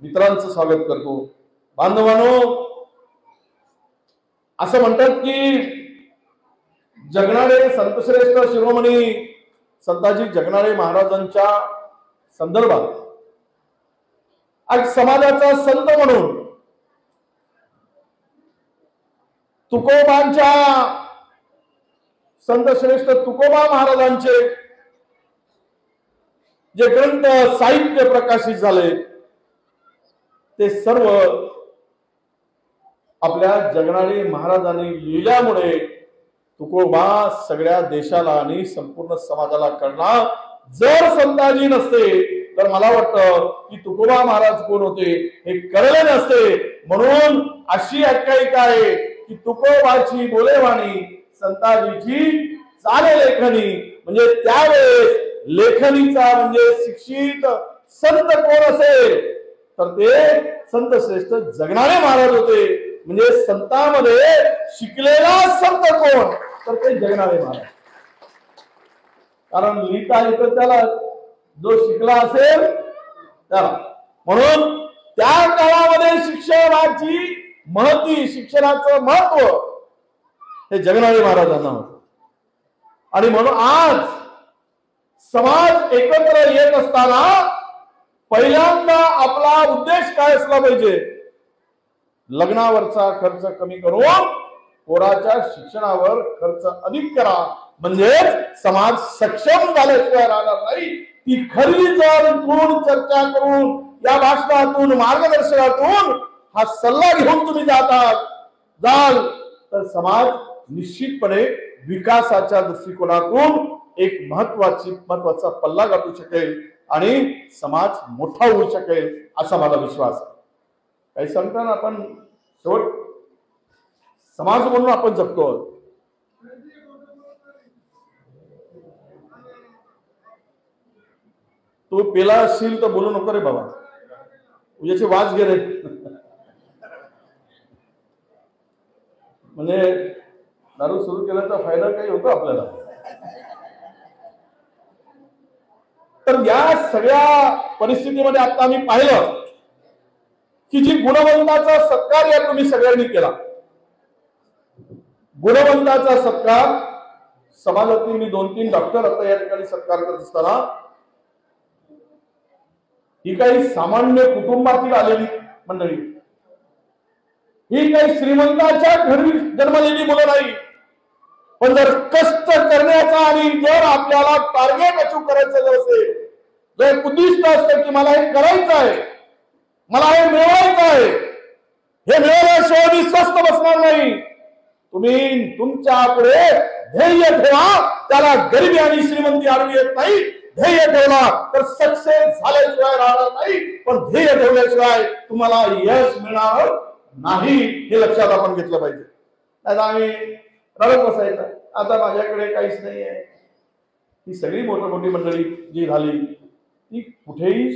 मित्रांचं स्वागत करतो. बांधवांनो, असं म्हणतात की जगणारे संतश्रेष्ठ शिरोमणी संताजी जगनाडे महाराजांच्या संदर्भात आज समाजाचा संत म्हणून तुकोबांच्या संतश्रेष्ठ तुकोबा महाराजांचे जे ग्रंथ साहित्य प्रकाशित झाले ते सर्व आपल्या जगनाडे महाराजांनी लिहिल्यामुळे तुकोबा सगळ्या देशाला आणि संपूर्ण समाजाला कळला. जर संताजी नसते तर मला वाटतं की तुकोबा महाराज कोण होते हे कळले नसते. म्हणून अशी आख्यायिका आहे की तुकोबाची बोलेवाणी संताजीची चाले लेखनी. म्हणजे त्यावेळेस लेखनीचा म्हणजे शिक्षित संत कोण असेल तर ते संत श्रेष्ठ जगनाडे महाराज होते. म्हणजे संतांमध्ये शिकलेला संत कोण तर ते जगनाडे महाराज. कारण लिहिता येतं त्याला, जो शिकला असेल त्याला. म्हणून त्या काळामध्ये शिक्षणाची महती, शिक्षणाचं महत्व हे जगनाडे महाराजांना होतं. आणि म्हणून आज समाज एकत्र येत असताना पहिल्यांदा आपला उद्देश काय असला पाहिजे? लग्नावरचा खर्च कमी करून पोराच्या शिक्षणावर खर्च अधिक करा. म्हणजे समाज सक्षम झाल्याशिवाय राहणार नाही. ती खरी जर कोण चर्चा करून या भाषणातून मार्गदर्शनातून हा सल्ला घेऊन तुम्ही जाल तर समाज निश्चितपणे विकासाच्या दृष्टिकोनातून एक महत्वाचा पल्ला गाठू शकेल आणि समाज मोठा होऊ शकेल असा मला विश्वास आहे. काही सांगताना आपण शेवट समाज म्हणून आपण जगतो. तू पेला असशील तर बोलू नको रे बाबा, तुझ्याची वाज घे रे. म्हणजे दारू सुरू केल्याचा फायदा काही होतो आपल्याला. तर या सगळ्या परिस्थितीमध्ये आता आम्ही पाहिलं की जी गुणवंताचा सत्कार या तुम्ही सगळ्यांनी केला. गुणवंताचा सत्कार समाजातील मी 2-3 डॉक्टर आता या ठिकाणी सत्कार करत असताना ही काही सामान्य कुटुंबातील आलेली मंडळी, ही काही श्रीमंताच्या घरी जन्मलेली मुलं नाही. पण जर कष्ट करण्याचा आणि जर आपल्याला टार्गेट अचीव करायचं जर असेल, जर उद्दिष्ट असतं की मला हे करायचं आहे, मला हे मिळवायचं आहे, हे मिळवल्याशिवाय मी स्वस्थ बसणार नाही. तुम्ही तुमच्या पुढे ध्येय ठेवा. त्याला गरिबी आणि श्रीमंती आडवी येत नाही. ध्येय ठेवला तर सक्सेस झाल्याशिवाय राहणार नाही. पण ध्येय ठेवल्याशिवाय तुम्हाला यश मिळणार नाही हे लक्षात आपण घेतलं पाहिजे. आता आम्ही रडत बसायचं, आता माझ्याकडे काहीच नाही आहे. ही सगळी मोठी मंडळी जी झाली ती कुठेही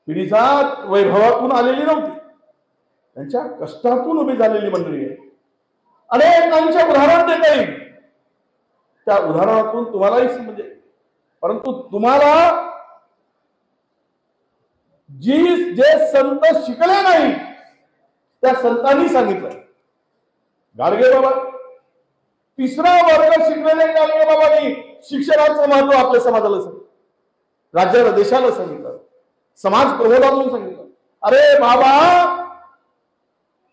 पिढीजात वैभवातून आलेली नव्हती. त्यांच्या कष्टातून उभी झालेली मंडळी आहे. अनेकांचे उदाहरण देता येईल, त्या उदाहरणातून तुम्हालाही समजेल. परंतु तुम्हाला जे संत शिकले नाही त्या संतांनी सांगितलं. गाडगे बाबा, 3रा वर्ग शिकलेले गाडगे बाबांनी शिक्षणाचं महत्व आपल्या समाजाला सांगितलं, राज्याला देशाला सांगितलं, समाज प्रबोधनातून सांगितलं. अरे बाबा,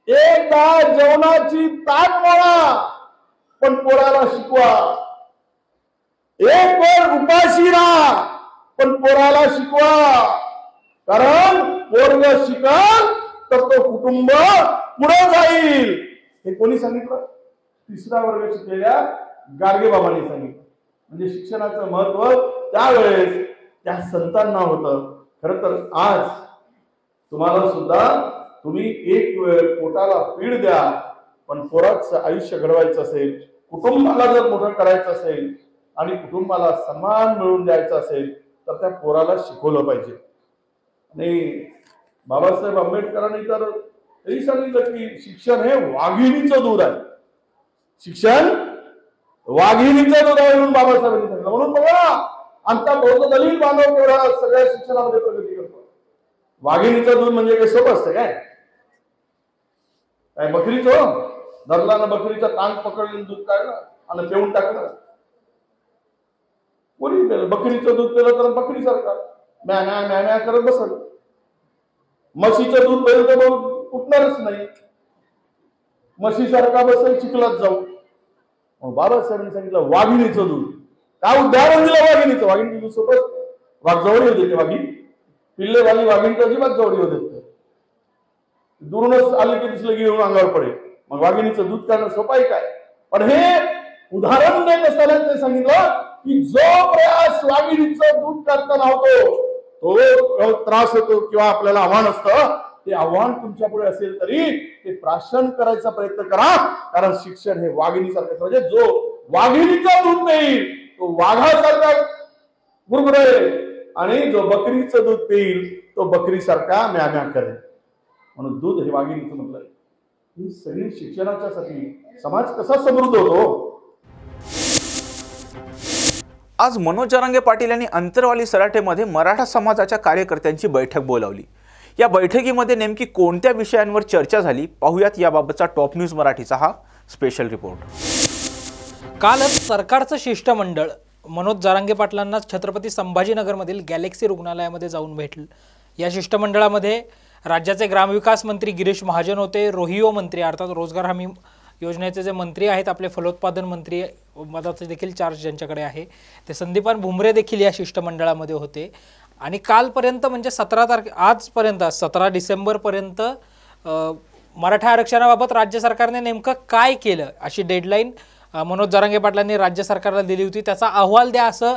एकदा जेवणाची ताट वाढा पण पोराला शिकवा. एक वेळ उपाशी राहा पण पोराला शिकवा. कारण पोरग शिकल तर तो कुटुंब पुढे जाईल. हे कोणी सांगितलं? 3रा वर्ग शिकलेल्या गाडगे बाबांनी सांगितलं. म्हणजे शिक्षणाचं महत्व त्यावेळेस त्या संतांना होतं. खरं तर आज तुम्हाला सुद्धा तुम्ही एक वेळ पोटाला पीड द्या, पण पोराचं आयुष्य घडवायचं असेल, कुटुंबाला जर मोठं करायचं असेल आणि कुटुंबाला सन्मान मिळवून द्यायचा असेल तर त्या पोराला शिकवलं पाहिजे. आणि बाबासाहेब आंबेडकरांनी तर हेही सांगितलं की शिक्षण हे वाघिणीचं दूध आहे. शिक्षण वाघिणीचं दूध आहे म्हणून बाबासाहेबांनी सांगितलं. म्हणून बघा, आमचा बौद्ध दलित बांधव केवढा सगळ्या शिक्षणामध्ये प्रगती करतो. वाघिणीचं दूध म्हणजे काही सोपं असतं काय? काय बकरीचं धरला बकरीचा टांग पकडलं, दूध काढलं आणि पिऊन टाकलं. कोणी पेलं? बकरीचं दूध पेलं तर बकरी सारखं म्या म्या करत बसल. म्हशीचं दूध पेलं तर उठणारच नाही, म्हशीसारखा बसेल चिखलात जाऊ. बाबासाहेबांनी सांगितलं वाघिणीचं दूध. काय उदाहरण दिलं वाघिणीचं? वाघिणीचं दूध सोपं, वाघ जवळ होते. वाघीण पिल्ले झाली, वाघिणीचं अजिबात जवळ होते. दुरूनच आले की दिसलं की येऊन अंगावर पडेल. मग वाघिणीचं दूध काढणं सोपं आहे काय? पण हे उदाहरण देत असताना ते सांगितलं की जो प्रयास वाघिणीचं दूध काढताना होतो तो त्रास होतो किंवा आपल्याला आव्हान असतं, ते आव्हान तुमच्या पुढे असेल तरी ते प्राशन करायचा प्रयत्न करा. कारण शिक्षण हे वाघिणीसारखं, म्हणजे जो वाघिणीचं दूध पेईल तो वाघासारखा गुरगुरेल आणि जो बकरीचं दूध पेईल तो बकरीसारखा म्या म्या करेल. म्हणून दूध हे वाघिणीचं म्हटलंय. ही सगळी शिक्षणाच्यासाठी समाज कसा समृद्ध होतो. आज मनोज जरांगे पाटील यांनी अंतरवाली सराटेमध्ये मराठा समाजाच्या कार्यकर्त्यांची बैठक बोलावली. या बैठकीमध्ये नेमकी कोणत्या विषयांवर चर्चा झाली पाहूयात याबाबतचा टॉप न्यूज मराठीचा हा स्पेशल रिपोर्ट. कालच सरकारचं शिष्टमंडळ मनोज जरांगे पाटलांना छत्रपती संभाजीनगरमधील गॅलेक्सी रुग्णालयामध्ये जाऊन भेटलं. या शिष्टमंडळामध्ये राज्याचे ग्रामविकास मंत्री गिरीश महाजन होते, रोहिओ मंत्री अर्थात रोजगार हमी योजनेचे जे मंत्री आहेत, आपले फलोत्पादन मंत्री पदाचे देखील चार्ज ज्यांच्याकडे आहे ते संदीपान भुमरे देखील या शिष्टमंडळामध्ये होते. आणि कालपर्यंत म्हणजे 17 आजपर्यंत 17 डिसेंबरपर्यंत मराठा आरक्षणाबाबत राज्य सरकारने नेमकं काय केलं अशी डेडलाईन मनोज जरांगे पाटलांनी राज्य सरकारला दिली होती. त्याचा अहवाल द्या असं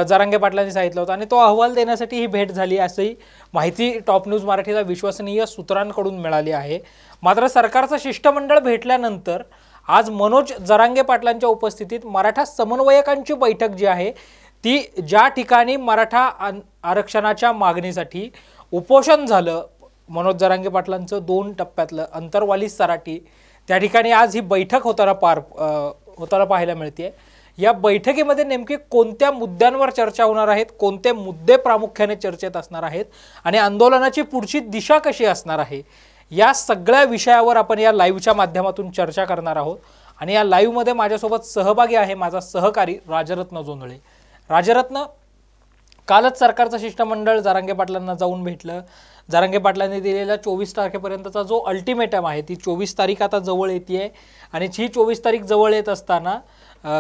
जरांगे पाटलांनी सांगितलं होतं आणि तो अहवाल देण्यासाठी ही भेट झाली अशी माहिती टॉप न्यूज मराठीला विश्वसनीय सूत्रांकडून मिळाली आहे. मात्र सरकारचं शिष्टमंडळ भेटल्यानंतर आज मनोज जरांगे पाटलांच्या उपस्थितीत मराठा समन्वयकांची बैठक जी आहे ती ज्या ठिकाणी मराठा आरक्षणाच्या मागणीसाठी उपोषण झालं मनोज जरांगे पाटलांचं 2 टप्प्यातलं अंतरवाली सराटी, त्या ठिकाणी आज ही बैठक होताना पाहायला मिळते. या बैठकीमध्ये नेमकी कोणत्या मुद्द्यांवर चर्चा होणार आहेत, कोणते मुद्दे प्रामुख्याने चर्चेत असणार आहेत आणि आंदोलनाची पुढची दिशा कशी असणार आहे, या सगळ्या विषयावर आपण या लाईव्हच्या माध्यमातून चर्चा करणार आहोत. आणि या लाईव्हमध्ये माझ्यासोबत सहभागी आहे माझा सहकारी राजरत्न जोंधळे. राजरत्न, कालच सरकारचं शिष्टमंडळ जरांगे पाटलांना जाऊन भेटलं. जरांगे पाटलांनी दिलेला 24 तारखेपर्यंतचा जो अल्टिमेटम आहे ती 24 तारीख आता जवळ येते आणि ही 24 तारीख जवळ येत असताना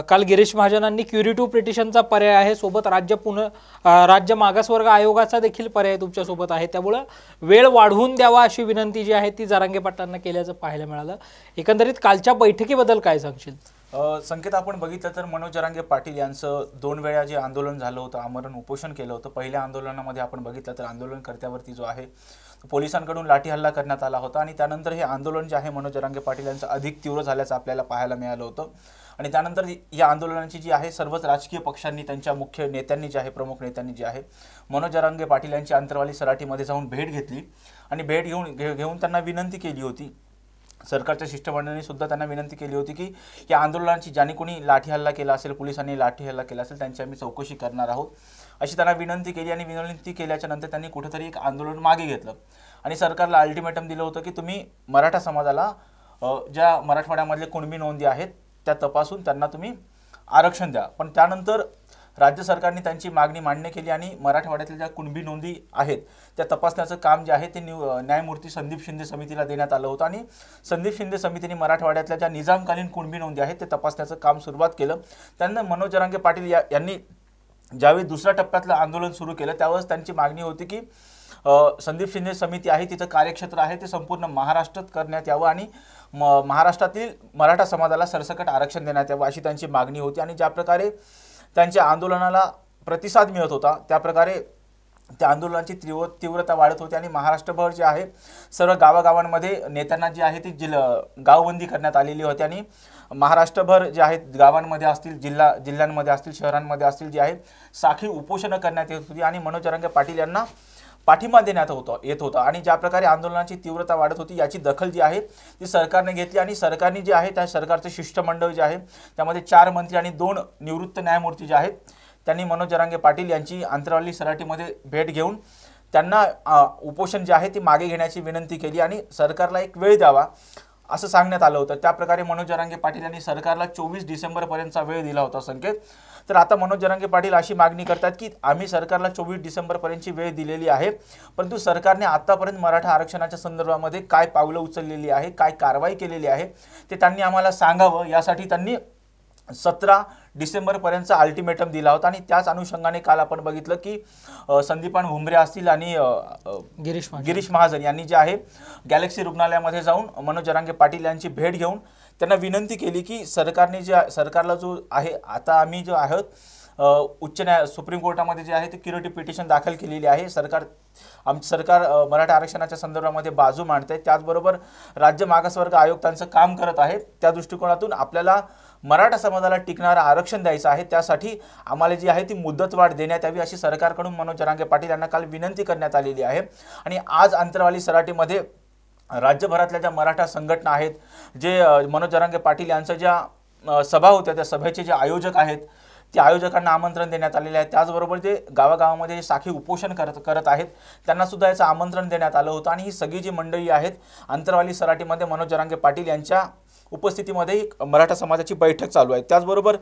काल गिरीश महाजनांनी क्युरेटिव्ह पिटिशनचा पर्याय आहे, सोबत राज्य मागासवर्ग आयोगाचा देखील पर्याय तुमच्यासोबत आहे. त्यामुळे वेळ वाढवून द्यावा अशी विनंती जी आहे ती जरांगे पाटलांना केल्याचं पाहायला मिळालं. एकंदरीत कालच्या बैठकीबद्दल काय सांगशील? संकेत, आपण बघितलं तर मनोज जरांगे पाटील यांचं 2 वेळा जे आंदोलन झालं होतं, आमरण उपोषण केलं होतं. पहिल्या आंदोलनामध्ये आपण बघितलं तर आंदोलनकर्त्यावरती जो आहे पोलिसांकडून लाठी हल्ला करण्यात आला होता आणि त्यानंतर हे आंदोलन जे आहे मनोज जरांगे पाटील यांचं अधिक तीव्र झाल्याचं आपल्याला पाहायला मिळालं होतं. आणि त्यानंतर या आंदोलनाची जी आहे सर्वच राजकीय पक्षांनी त्यांच्या मुख्य नेत्यांनी जे आहे प्रमुख नेत्यांनी जे आहे मनोज जरांगे पाटील यांची अंतरवाली सराटीमध्ये जाऊन भेट घेतली आणि भेट घेऊन त्यांना विनंती केली होती सरकारच्या शिष्टमंडळाने सुद्धा त्यांना विनंती केली होती की या आंदोलनाची ज्यांनी कोणी लाठी हल्ला केला असेल, पोलिसांनी लाठी हल्ला केला असेल, त्यांची आम्ही चौकशी करणार आहोत अशी त्यांना विनंती केली. आणि विनंती केल्याच्या नंतर त्यांनी कुठेतरी एक आंदोलन मागे घेतलं आणि सरकारला अल्टिमेटम दिलं होतं की तुम्ही मराठा समाजाला ज्या मराठवाड्यामधले कुणबी नोंदी आहेत त्या तपासून त्यांना तुम्ही आरक्षण द्या. पण त्यानंतर राज्य सरकारने त्यांची मागणी मान्य केली आणि मराठवाड्यातल्या ज्या कुणबी नोंदी आहेत त्या तपासण्याचं काम जे आहे ते न्यायमूर्ती संदीप शिंदे समितीला देण्यात आलं होतं. आणि संदीप शिंदे समितीने मराठवाड्यातल्या ज्या निजामकालीन कुणबी नोंदी आहेत ते तपासण्याचं काम सुरुवात केलं. त्यांना मनोज जरांगे पाटील यांनी ज्यावेळी दुसऱ्या टप्प्यातलं आंदोलन सुरू केलं त्यावेळेस त्यांची मागणी होती की संदीप शिंदे समिती आहे तिचं कार्यक्षेत्र आहे ते संपूर्ण महाराष्ट्रात करण्यात यावं आणि महाराष्ट्रातील मराठा समाजाला सरसकट आरक्षण देण्यात यावं अशी त्यांची मागणी होती. आणि ज्या प्रकारे त्यांच्या आंदोलनाला प्रतिसाद मिळत होता त्याप्रकारे त्या आंदोलनाची तीव्रता वाढत होती आणि महाराष्ट्रभर जे आहे सर्व गावागावांमध्ये नेत्यांना जी आहे ती गावबंदी करण्यात आलेली होती. आणि महाराष्ट्रभर जे आहेत गावांमध्ये असतील, जिल्ह्यांमध्ये असतील, शहरांमध्ये असतील जे आहे साखळी उपोषणं करण्यात येत होती आणि मनोज जरांगे पाटील यांना पाठिंबा देण्यात येत होता. आणि ज्या प्रकारे आंदोलनाची तीव्रता वाढत होती याची दखल जी आहे ती सरकारने घेतली आणि सरकारने जे आहे त्या सरकारचे शिष्टमंडळ जे आहे त्यामध्ये 4 मंत्री आणि 2 निवृत्त न्यायमूर्ती जे आहेत त्यांनी मनोज जरांगे पाटील यांची आंतरवाली सराटीमध्ये भेट घेऊन त्यांना उपोषण जे आहे ते मागे घेण्याची विनंती केली आणि सरकारला एक वेळ द्यावा असं सांगण्यात आलं होतं. त्याप्रकारे मनोज जरांगे पाटील यांनी सरकारला 24 डिसेंबरपर्यंतचा वेळ दिला होता संकेत. तर आता मनोज जरांगे पाटील अशी मागणी करतात की आम्ही सरकारला 24 डिसेंबरपर्यंतची वेळ दिलेली आहे, परंतु सरकारने आतापर्यंत मराठा आरक्षणाच्या संदर्भामध्ये काय पावलं उचललेली आहे, काय कारवाई केलेली आहे ते त्यांनी आम्हाला सांगावं. यासाठी त्यांनी 17 डिसेंबरपर्यंतचा अल्टिमेटम दिला होता. आणि त्याच अनुषंगाने काल आपण बघितलं की संदीपान भुमरे असतील आणि गिरीश महाजन यांनी जे आहे गॅलेक्सी रुग्णालयामध्ये जाऊन मनोज जरांगे पाटील यांची भेट घेऊन त्यांना विनंती केली की सरकारला जो आहे आता आम्ही जो आहोत सुप्रीम कोर्टामध्ये जे आहे ते क्युरेटिव पिटिशन दाखल केलेली आहे. आमचं सरकार मराठा आरक्षणाच्या संदर्भामध्ये बाजू मांडते, त्याचबरोबर राज्य मागासवर्ग आयोग त्यांचं काम करत आहे. त्या दृष्टिकोनातून आपल्याला मराठा समाजाला टिकणारं आरक्षण द्यायचं आहे, त्यासाठी आम्हाला जी आहे ती मुदतवाढ देण्यात यावी अशी सरकारकडून मनोज जरांगे पाटील यांना काल विनंती करण्यात आलेली आहे. आणि आज आंतरवाली सराटीमध्ये राज्यभरातल्या ज्या मराठा संघटना आहेत, जे मनोज जरांगे पाटील यांच्या ज्या सभा होत्या त्या सभेचे जे आयोजक आहेत त्या आयोजकांना आमंत्रण देण्यात आलेले आहे. त्याचबरोबर जे गावागावामध्ये साखळी उपोषण करत आहेत त्यांना सुद्धा याचं आमंत्रण देण्यात आलं होतं. आणि ही सगळी जी मंडळी आहेत आंतरवाली सराटीमध्ये मनोज जरांगे पाटील यांच्या उपस्थितीमध्ये मराठा समाजाची बैठक चालू आहे. त्याचबरोबर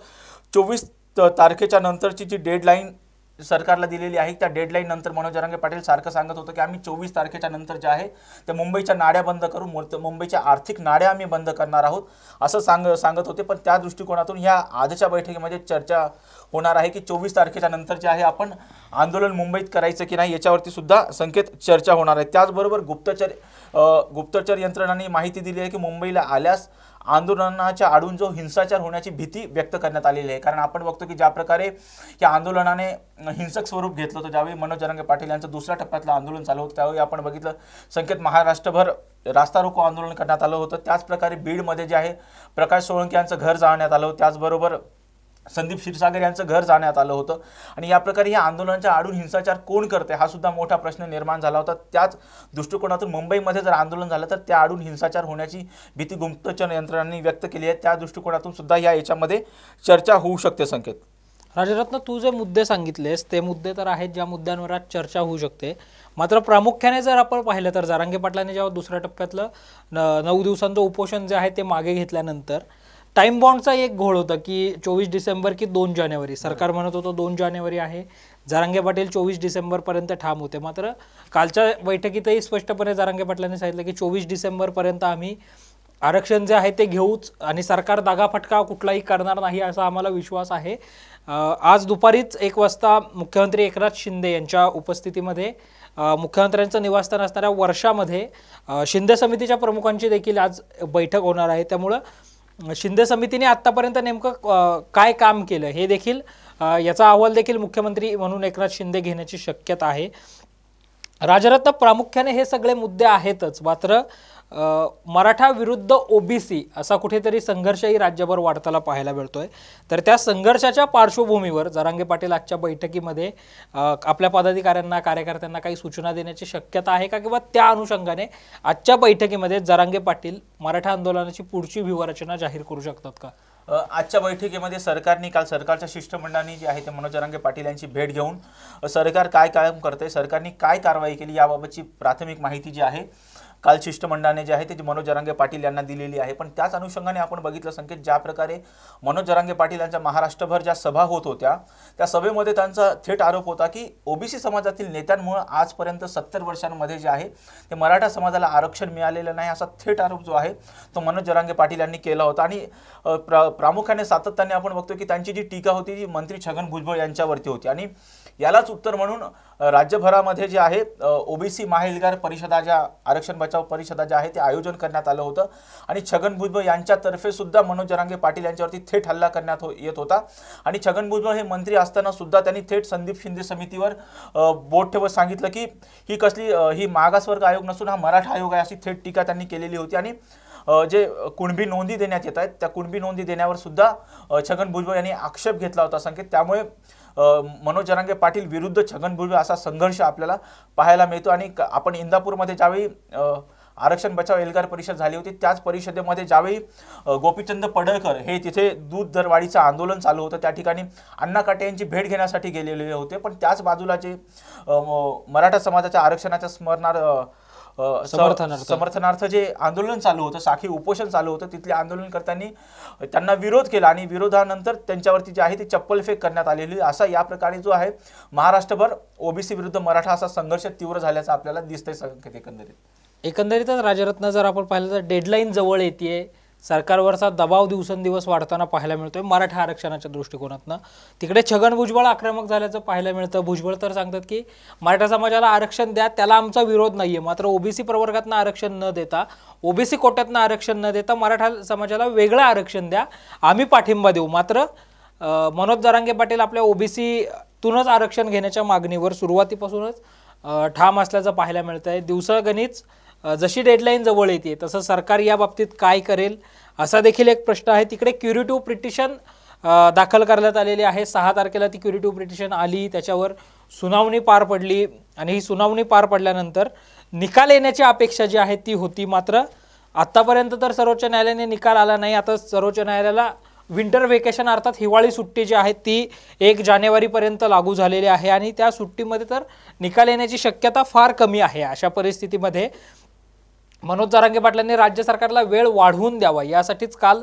24 तारखेच्या नंतरची जी डेडलाईन सरकारला दिलेली आहे त्या डेडलाईन नंतर मनोज जरांगे पाटील सारखं सांगत होतं की आम्ही 24 तारखेच्या नंतर जे आहे त्या मुंबईच्या नाड्या बंद करून मुंबईच्या आर्थिक नाड्या आम्ही बंद करणार आहोत असं सांगत होते. पण त्या दृष्टिकोनातून ह्या आजच्या बैठकीमध्ये चर्चा होणार आहे की 24 तारखेच्या नंतर जे आहे आपण आंदोलन मुंबईत करायचं की नाही याच्यावरती सुद्धा संकेत चर्चा होणार आहे. त्याचबरोबर गुप्तचर यंत्रणांनी माहिती दिली आहे की मुंबईला आल्यास आंदोलनाच्या आडून जो हिंसाचार होण्याची भीती व्यक्त करण्यात आलेली आहे. कारण आपण बघतो की ज्या प्रकारे या आंदोलनाने हिंसक स्वरूप घेतलं होतं ज्यावेळी मनोज जरांगे पाटील यांचं दुसऱ्या टप्प्यातलं आंदोलन चालू होतं त्यावेळी आपण बघितलं संकेत महाराष्ट्रभर रास्ता रोको आंदोलन करण्यात आलं होतं. त्याच प्रकारे बीडमध्ये जे आहे प्रकाश सोळंके यांचं घर जाळण्यात आलं होतं, त्याचबरोबर संदीप क्षीरसागर यांचं घर जाण्यात आलं होतं. आणि या प्रकारे या आंदोलनाच्या आडून हिंसाचार कोण करते हा सुद्धा मोठा प्रश्न निर्माण झाला होता. त्याच दृष्टिकोनातून मुंबईमध्ये जर आंदोलन झालं तर त्या आडून हिंसाचार होण्याची भीती गुप्तचर यंत्रणांनी व्यक्त केली आहे. त्या दृष्टिकोनातून सुद्धा याच्यामध्ये चर्चा होऊ शकते. संकेत राजरत्न, तू जे मुद्दे सांगितलेस ते मुद्दे तर आहेत ज्या मुद्द्यांवर आज चर्चा होऊ शकते. मात्र प्रामुख्याने जर आपण पाहिलं तर जरांगे पाटलांनी जेव्हा दुसऱ्या टप्प्यातलं 9 दिवसांचं उपोषण जे आहे ते मागे घेतल्यानंतर टाइम बॉन्डचा एक घोळ होता की 24 डिसेंबर की 2 जानेवारी. सरकार म्हणत होतं 2 जानेवारी आहे, जरांगे पाटील 24 डिसेंबरपर्यंत ठाम होते. मात्र कालच्या बैठकीतही स्पष्टपणे जरांगे पाटलांनी सांगितलं की 24 डिसेंबरपर्यंत आम्ही आरक्षण जे आहे ते घेऊच आणि सरकार दागाफटका कुठलाही करणार नाही असा आम्हाला विश्वास आहे. आज दुपारीच 1 वाजता मुख्यमंत्री एकनाथ शिंदे यांच्या उपस्थितीमध्ये मुख्यमंत्र्यांचं निवासस्थान असणाऱ्या वर्षामध्ये शिंदे समितीच्या प्रमुखांची देखील आज बैठक होणार आहे. त्यामुळं शिंदे समितीने आत्तापर्यंत नेमकं काय काम केलं हे देखील याचा अहवाल देखील मुख्यमंत्री म्हणून एकनाथ शिंदे घेण्याची शक्यता आहे. राजरत्न, प्रामुख्याने हे सगळे मुद्दे आहेतच, मात्र मराठा विरुद्ध ओबीसी असा कुठेतरी संघर्षही राज्यभर वाढताना पाहायला मिळतोय। तर त्या संघर्षाच्या पार्श्वभूमीवर जरांगे पाटील आजच्या बैठकीमध्ये आपल्या पदाधिकाऱ्यांना कार्यकर्त्यांना काही सूचना देण्याची शक्यता आहे का, किंवा त्या अनुषंगाने आजच्या बैठकीमध्ये जरांगे पाटील मराठा आंदोलनाची पुढची व्यूहरचना जाहीर करू शकतात का? आजच्या बैठकीमध्ये सरकारच्या शिष्टमंडळाने जे आहे ते मनोज जरांगे पाटील यांची भेट घेऊन सरकार काय काम करते, सरकारने काय कारवाई केली याबाबतची प्राथमिक माहिती जी आहे काल शिष्टमंडळाने जे आहे ते मनोज जरांगे पाटील यांना दिलेली आहे। पण त्याच अनुषंगाने आपण बघितलं संकेत, ज्या प्रकारे मनोज जरांगे पाटील यांच्या महाराष्ट्रभर ज्या सभा होत होत्या त्या सभेमध्ये त्यांचा थेट आरोप होता की ओबीसी समाजातील नेत्यांमुळे आजपर्यंत 70 वर्षांमध्ये जे आहे ते मराठा समाजाला आरक्षण मिळालेलं नाही, असा थेट आरोप जो आहे तो मनोज जरांगे पाटील यांनी केला होता। आणि प्रामुख्याने सातत्याने आपण बघतो की त्यांची जी टीका होती ती मंत्री छगन भुजबळ यांच्यावरती होती। आणि यालाच उत्तर म्हणून राज्यभरामध्ये जे आहे ओबीसी महाएल्गार परिषदा, ज्या आरक्षण बचाव परिषदा ज्या आहे ते आयोजन करण्यात आलं होतं आणि छगन भुजबळ यांच्यातर्फे सुद्धा मनोज जरांगे पाटील यांच्यावरती थेट हल्ला करण्यात येत होता। आणि छगन भुजबळ हे मंत्री असताना सुद्धा त्यांनी थेट संदीप शिंदे समितीवर बोट ठेवत सांगितलं की ही मागासवर्ग आयोग नसून हा मराठा आयोग आहे, अशी थेट टीका त्यांनी केलेली होती। आणि जे कुणबी नोंदी देण्यात येत आहेत त्या कुणबी नोंदी देण्यावर सुद्धा छगन भुजबळ यांनी आक्षेप घेतला होता संकेत। त्यामुळे मनोज जरांगे पाटील विरुद्ध छगन भुजबळ असा संघर्ष आपल्याला पाहायला मिळतो। आणि आपण इंदापूरमध्ये ज्यावेळी आरक्षण बचाव एल्गार परिषद झाली होती त्याच परिषदेमध्ये ज्यावेळी गोपीचंद पडळकर हे तिथे दूध दरवाढीचं आंदोलन चालू होतं त्या ठिकाणी अण्णा काटे यांची भेट घेण्यासाठी गेलेले होते। पण त्याच बाजूला जे मराठा समाजाच्या आरक्षणाच्या समर्थनार्थ जे आंदोलन चालू होतं, साखळी उपोषण चालू होतं, तिथल्या आंदोलनकर्त्यांनी त्यांना विरोध केला आणि विरोधानंतर त्यांच्यावरती जे आहे ती चप्पलफेक करण्यात आलेली। असा या प्रकारे जो आहे महाराष्ट्रभर ओबीसी विरुद्ध मराठा असा संघर्ष तीव्र झाल्याचं आपल्याला दिसतंय संकेत। एकंदरीतच राजरत्न जर आपण पाहिलं तर डेडलाईन जवळ येते, सरकारवरचा दबाव दिवसेंदिवस वाढताना पाहायला मिळतोय मराठा आरक्षणाच्या दृष्टिकोनातनं। तिकडे छगन भुजबळ आक्रमक झाल्याचं पाहायला मिळतं। भुजबळ तर सांगतात की मराठा समाजाला आरक्षण द्या, त्याला आमचा विरोध नाहीये, मात्र ओबीसी प्रवर्गातनं आरक्षण न देता, ओबीसी कोट्यातनं आरक्षण न देता मराठा समाजाला वेगळं आरक्षण द्या, आम्ही पाठिंबा देऊ। मात्र मनोज जरांगे पाटील आपल्या ओबीसीतूनच आरक्षण घेण्याच्या मागणीवर सुरुवातीपासूनच ठाम असल्याचं पाहायला मिळतंय। दिवसागणिक जशी डेडलाईन जवळ येते तसं सरकार या बाबतीत काय करेल असा देखील एक प्रश्न आहे। तिकडे क्युरेटिव्ह पिटिशन दाखल करण्यात आलेली आहे। 6 तारखेला ती क्युरेटिव्ह पिटिशन आली, त्याच्यावर सुनावणी पार पडली आणि ही सुनावणी पार पडल्यानंतर निकाल येण्याची अपेक्षा जी आहे ती होती। मात्र आतापर्यंत तर सर्वोच्च न्यायालयाने निकाल आला नाही। आता सर्वोच्च न्यायालयाला विंटर वेकेशन अर्थात हिवाळी सुट्टी जी आहे ती 1 जानेवारीपर्यंत लागू झालेली आहे आणि त्या सुट्टीमध्ये तर निकाल येण्याची शक्यता फार कमी आहे। अशा परिस्थितीमध्ये मनोज जरांगे पाटलांनी राज्य सरकारला वेळ वाढवून द्यावा यासाठीच काल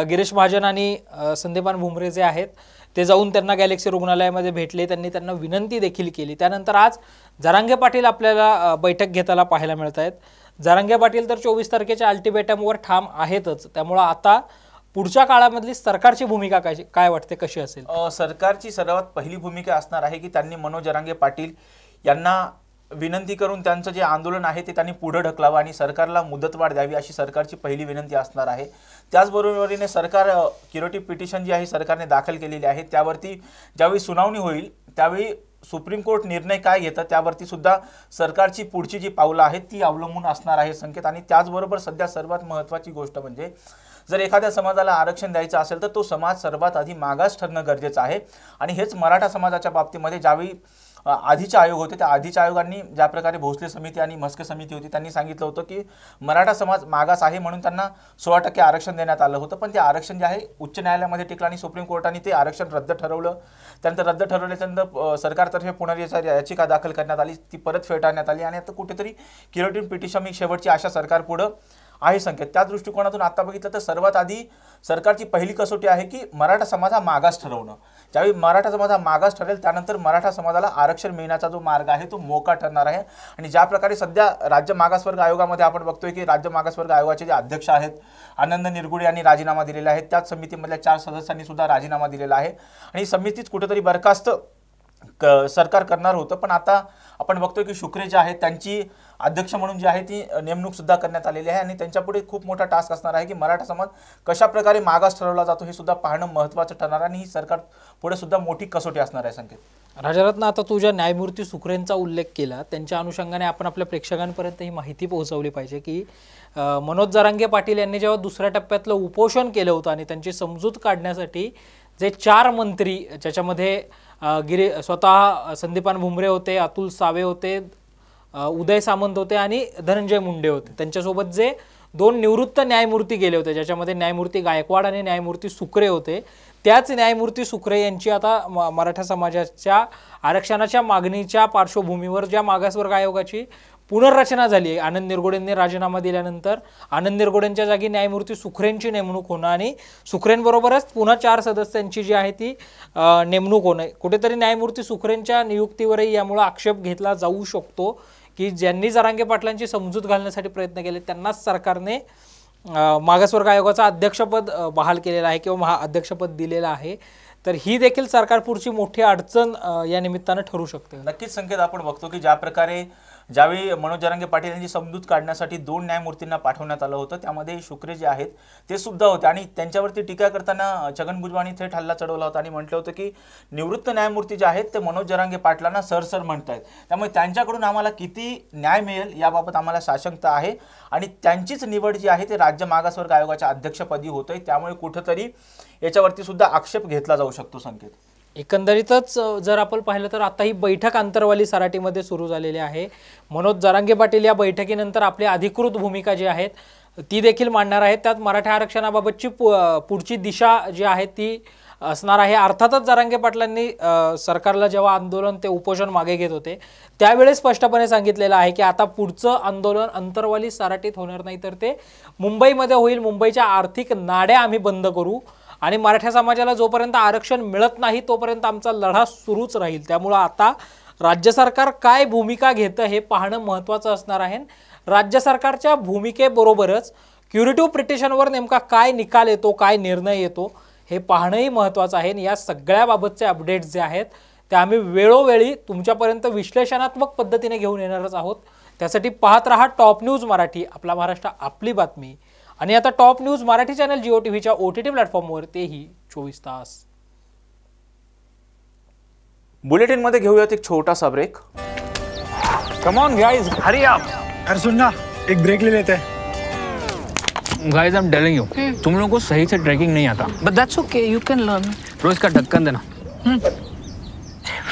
गिरीश महाजन आणि संदीपान भुमरे जे आहेत ते जाऊन त्यांना गॅलेक्सी रुग्णालयामध्ये भेटले, त्यांनी त्यांना विनंती देखील केली। त्यानंतर आज जरांगे पाटील आपल्याला बैठक घेताना पाहायला मिळत आहेत। जरांगे पाटील तर 24 तारखेच्या अल्टिमेटमवर ठाम आहेतच, त्यामुळे आता पुढच्या काळामधली सरकारची भूमिका काय वाटते, कशी असेल? सरकारची सर्वात पहिली भूमिका असणार आहे की त्यांनी मनोज जरांगे पाटील यांना विनंती करून त्यांचं जे आंदोलन आहे ते त्यांनी पुढे ढकलावं आणि सरकारला मुदतवाढ द्यावी अशी सरकारची पहिली विनंती असणार आहे। त्याचबरोबरीने सरकार क्युरेटिव्ह पिटिशन जी आहे सरकारने दाखल केलेली आहे त्यावरती ज्यावेळी सुनावणी होईल त्यावेळी सुप्रीम कोर्ट निर्णय काय घेतं त्यावरती सुद्धा सरकारची पुढची जी पावलं आहेत ती अवलंबून असणार आहे संकेत। आणि त्याचबरोबर सध्या सर्वात महत्त्वाची गोष्ट म्हणजे जर एखाद्या समाजाला आरक्षण द्यायचं असेल तर तो समाज सर्वात आधी मागास ठरणं गरजेचं आहे। आणि हेच मराठा समाजाच्या बाबतीमध्ये ज्यावेळी आधीचे आयोग होते त्या आधीच्या आयोगांनी ज्या प्रकारे भोसले समिती आणि म्हस्के समिती होती त्यांनी सांगितलं होतं की मराठा समाज मागास आहे म्हणून त्यांना 16% आरक्षण देण्यात आलं होतं। पण ते आरक्षण जे आहे उच्च न्यायालयामध्ये टिकलं आणि सुप्रीम कोर्टाने ते आरक्षण रद्द ठरवलं। त्यानंतर रद्द ठरवल्यानंतर सरकारतर्फे पुनर्विचार याचिका दाखल करण्यात आली, ती परत फेटाळण्यात आली आणि आता कुठेतरी क्युरेटिव्ह पिटिशन ही शेवटची आशा सरकारपुढं आहे संकेत। त्या दृष्टिकोनातून आता बघितलं तर सर्वात आधी सरकारची पहिली कसोटी आहे की मराठा समाज हा मागास ठरवणं। ज्यावेळी मराठा समाज हा मागास ठरेल त्यानंतर मराठा समाजाला आरक्षण मिळण्याचा जो मार्ग आहे तो मोका ठरणार आहे। आणि ज्या प्रकारे सध्या राज्य मागासवर्ग आयोगामध्ये आपण बघतोय की राज्य मागासवर्ग आयोगाचे जे अध्यक्ष आहेत आनंद निरगुडे यांनी राजीनामा दिलेला आहे, त्याच समितीमधल्या 4 सदस्यांनी सुद्धा राजीनामा दिलेला आहे आणि समितीच कुठेतरी बरखास्त सरकार करणार होतं। पण आता आपण बघतोय की शुक्रे जे आहेत त्यांची अध्यक्ष म्हणून जी आहे ती नेमणूक सुद्धा करण्यात आलेली आहे आणि त्यांच्यापुढे खूप मोठा टास्क असणार आहे की मराठा समाज कशा प्रकारे मागास ठरवला जातो हे सुद्धा पाहणं महत्त्वाचं ठरणार आणि ही सरकार पुढे सुद्धा मोठी कसोटी असणार आहे संकेत। राजारत्न, आता तू ज्या न्यायमूर्ती सुखरेंचा उल्लेख केला त्यांच्या अनुषंगाने आपण आपल्या प्रेक्षकांपर्यंत ही माहिती पोहोचवली पाहिजे की मनोज जरांगे पाटील यांनी जेव्हा दुसऱ्या टप्प्यातलं उपोषण केलं होतं आणि त्यांची समजूत काढण्यासाठी जे 4 मंत्री, ज्याच्यामध्ये स्वतः संदीपान भुमरे होते, अतुल सावे होते, उदय सामंत होते आणि धनंजय मुंडे होते, त्यांच्यासोबत जे 2 निवृत्त न्यायमूर्ती गेले होते, ज्याच्यामध्ये न्यायमूर्ती गायकवाड आणि न्यायमूर्ती सुक्रे होते, त्याच न्यायमूर्ती सुक्रे यांची आता मराठा समाजाच्या आरक्षणाच्या मागणीच्या पार्श्वभूमीवर ज्या मागासवर्ग आयोगाची पुनर्रचना झाली आहे, आनंद निरगुडेंनी राजीनामा दिल्यानंतर आनंद निरगुडेंच्या जागी न्यायमूर्ती सुखरेंची नेमणूक होणं आणि सुखरेंबरोबरच पुन्हा 4 सदस्यांची जी आहे ती नेमणूक होणं, कुठेतरी न्यायमूर्ती सुखरेंच्या नियुक्तीवरही यामुळे आक्षेप घेतला जाऊ शकतो की ज्यांनी जरांगे पाटलांची समजूत घालण्यासाठी प्रयत्न केले त्यांनाच सरकारने मागासवर्ग आयोगाचं अध्यक्षपद बहाल केलेलं आहे किंवा अध्यक्षपद दिलेलं आहे. तर ही देखील सरकारपुरची मोठी अडचण या निमित्तानं ठरू शकते. नक्कीच संकेत, आपण बघतो की ज्या प्रकारे ज्यावेळी मनोज जरांगे पाटील यांची समजूत काढण्यासाठी 2 न्यायमूर्तींना पाठवण्यात आलं होतं, त्यामध्ये शुक्रे जे आहेत ते सुद्धा होते आणि त्यांच्यावरती टीका करताना छगन भुजबळांनी थेट हल्ला चढवला होता आणि म्हटलं होतं की निवृत्त न्यायमूर्ती जे आहेत ते मनोज जरांगे पाटलांना सर म्हणतायत, त्यामुळे त्यांच्याकडून आम्हाला किती न्याय मिळेल याबाबत आम्हाला साशंकता आहे आणि त्यांचीच निवड जी आहे ते राज्य मागासवर्ग आयोगाच्या अध्यक्षपदी होत आहे, त्यामुळे कुठेतरी याच्यावरती सुद्धा आक्षेप घेतला जाऊ शकतो. संकेत, एकंदरीतच जर आपण पाहिलं तर आता ही बैठक आंतरवाली सराटीमध्ये सुरू झालेली आहे. मनोज जरांगे पाटील या बैठकीनंतर आपली अधिकृत भूमिका जी आहेत ती देखील मांडणार आहेत. त्यात मराठा आरक्षणाबाबतची पुढची दिशा जी आहे ती असणार आहे. अर्थातच जरांगे पाटलांनी सरकारला जेव्हा आंदोलन ते उपोषण मागे घेत होते त्यावेळेस स्पष्टपणे सांगितलेलं आहे की आता पुढचं आंदोलन अंतरवाली सराटीत होणार नाही, तर ते मुंबईमध्ये होईल. मुंबईच्या आर्थिक नाड्या आम्ही बंद करू आणि मराठा समाजाला जोपर्यंत आरक्षण मिळत नाही तोपर्यंत आमचा लढा सुरूच राहील. त्यामुळे आता राज्य सरकार काय भूमिका घेतं हे पाहणं महत्त्वाचं असणार आहे. राज्य सरकारच्या भूमिकेबरोबरच क्युरेटिव्ह पिटिशनवर नेमका काय निकाल येतो, काय निर्णय येतो हे पाहणंही महत्त्वाचं आहे. या सगळ्याबाबतचे अपडेट्स जे आहेत ते आम्ही वेळोवेळी तुमच्यापर्यंत विश्लेषणात्मक पद्धतीने घेऊन येणारच आहोत. त्यासाठी पाहत रहा टॉप न्यूज मराठी, आपला महाराष्ट्र आपली बातमी. आणि आता top news Marathi channel Jio टीव्हीच्या OTT प्लॅटफॉर्मवर तेही 24 तास. बुलेटिन मध्ये घेऊयात एक छोटासा break. Come on guys, hurry up. अरे सुन ना, एक ब्रेक ले लेते हैं. Guys, I am telling you, तुम लोगों को सही से ट्रैकिंग नहीं आता, but that's okay, you can learn. रोज का ढक्कन देना.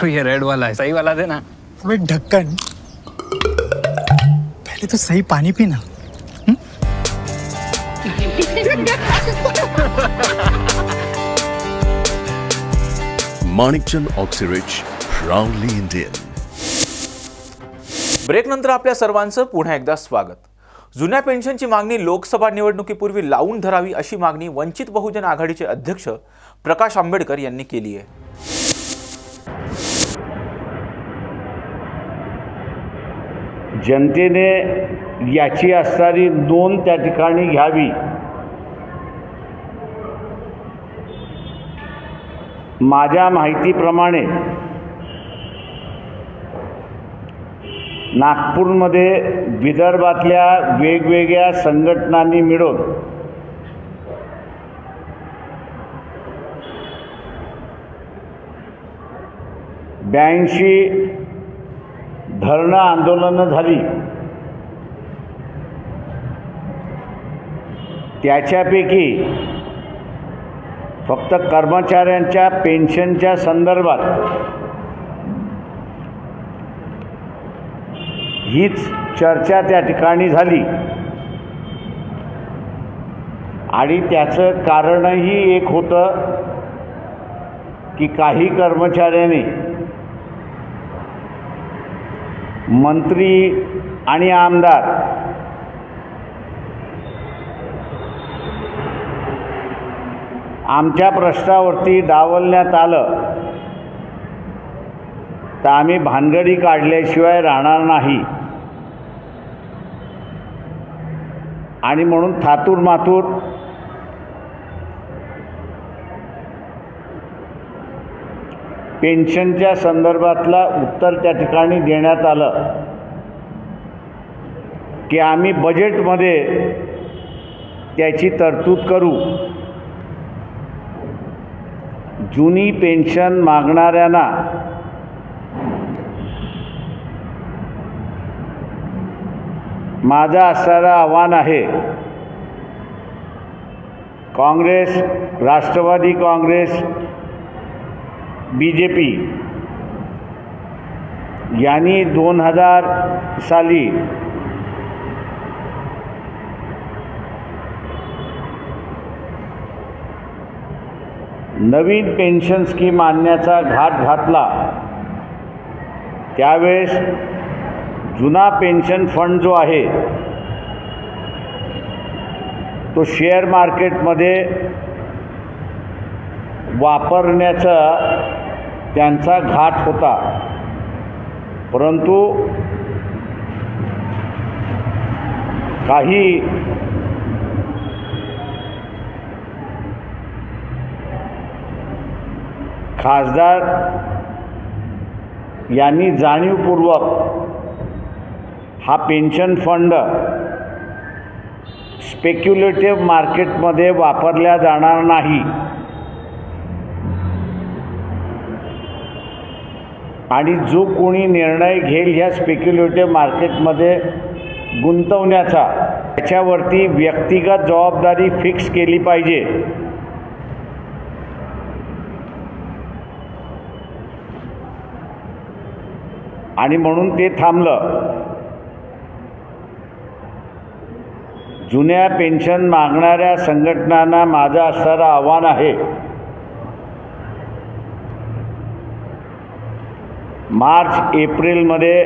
ये रेड वाला है, सही वाला देना. अबे ढक्कन, पहले तो सही पानी पीना. Manikchand Oxyrich, proudly Indian. Break नंतर आपल्या सर्वांचं पुन्हा एकदा स्वागत. जुन्या पेन्शनची मागणी लोकसभा निवडणुकीपूर्वी लावून धरावी अशी मागणी वंचित बहुजन आघाडीचे अध्यक्ष प्रकाश आंबेडकर यांनी केली आहे. जनतेने याची असणारी नोंद त्या ठिकाणी घ्यावी. माझ्या माहितीप्रमाणे नागपूरमध्ये विदर्भातल्या वेगवेगळ्या संघटनांनी मिळून ब्याऐंशी धरणं आंदोलनं झाली. त्याच्यापैकी फक्त कर्मचाऱ्यांच्या पेन्शनच्या संदर्भात हीच चर्चा त्या ठिकाणी झाली आणि त्याचं कारणही एक होतं की काही कर्मचाऱ्यांनी मंत्री आणि आमदार आमच्या प्रश्नावरती डावलण्यात आलं तर आम्ही भानगडी काढल्याशिवाय राहणार नाही आणि म्हणून थातूर मातूर पेन्शनच्या संदर्भातला उत्तर त्या ठिकाणी देण्यात आलं की आम्ही बजेटमध्ये त्याची तरतूद करू. जुनी पेन्शन मागणाऱ्यांना माझं असणारं आव्हान आहे, काँग्रेस, राष्ट्रवादी काँग्रेस, BJP यांनी 2000 साली नवीन पेन्शन स्कीम आणण्याचा घाट घातला। त्यावेळेस जुना पेन्शन फंड जो आहे तो शेअर मार्केटमध्ये वापरण्याचा त्यांचा घाट होता, परंतु काही खासदार यांनी जाणीवपूर्वक हा पेन्शन फंड स्पेक्युलेटिव्ह मार्केटमध्ये वापरला जाणार नाही आणि जो कोणी निर्णय घेईल ह्या स्पेक्युलेटिव्ह मार्केटमध्ये गुंतवण्याचा त्याच्यावरती व्यक्तिगत जबाबदारी फिक्स केली पाहिजे। आणि म्हणून ते थांबलं। जुन्या पेन्शन मागणाऱ्या संघटनांना माझं असणारं आव्हान आहे, मार्च एप्रिलमध्ये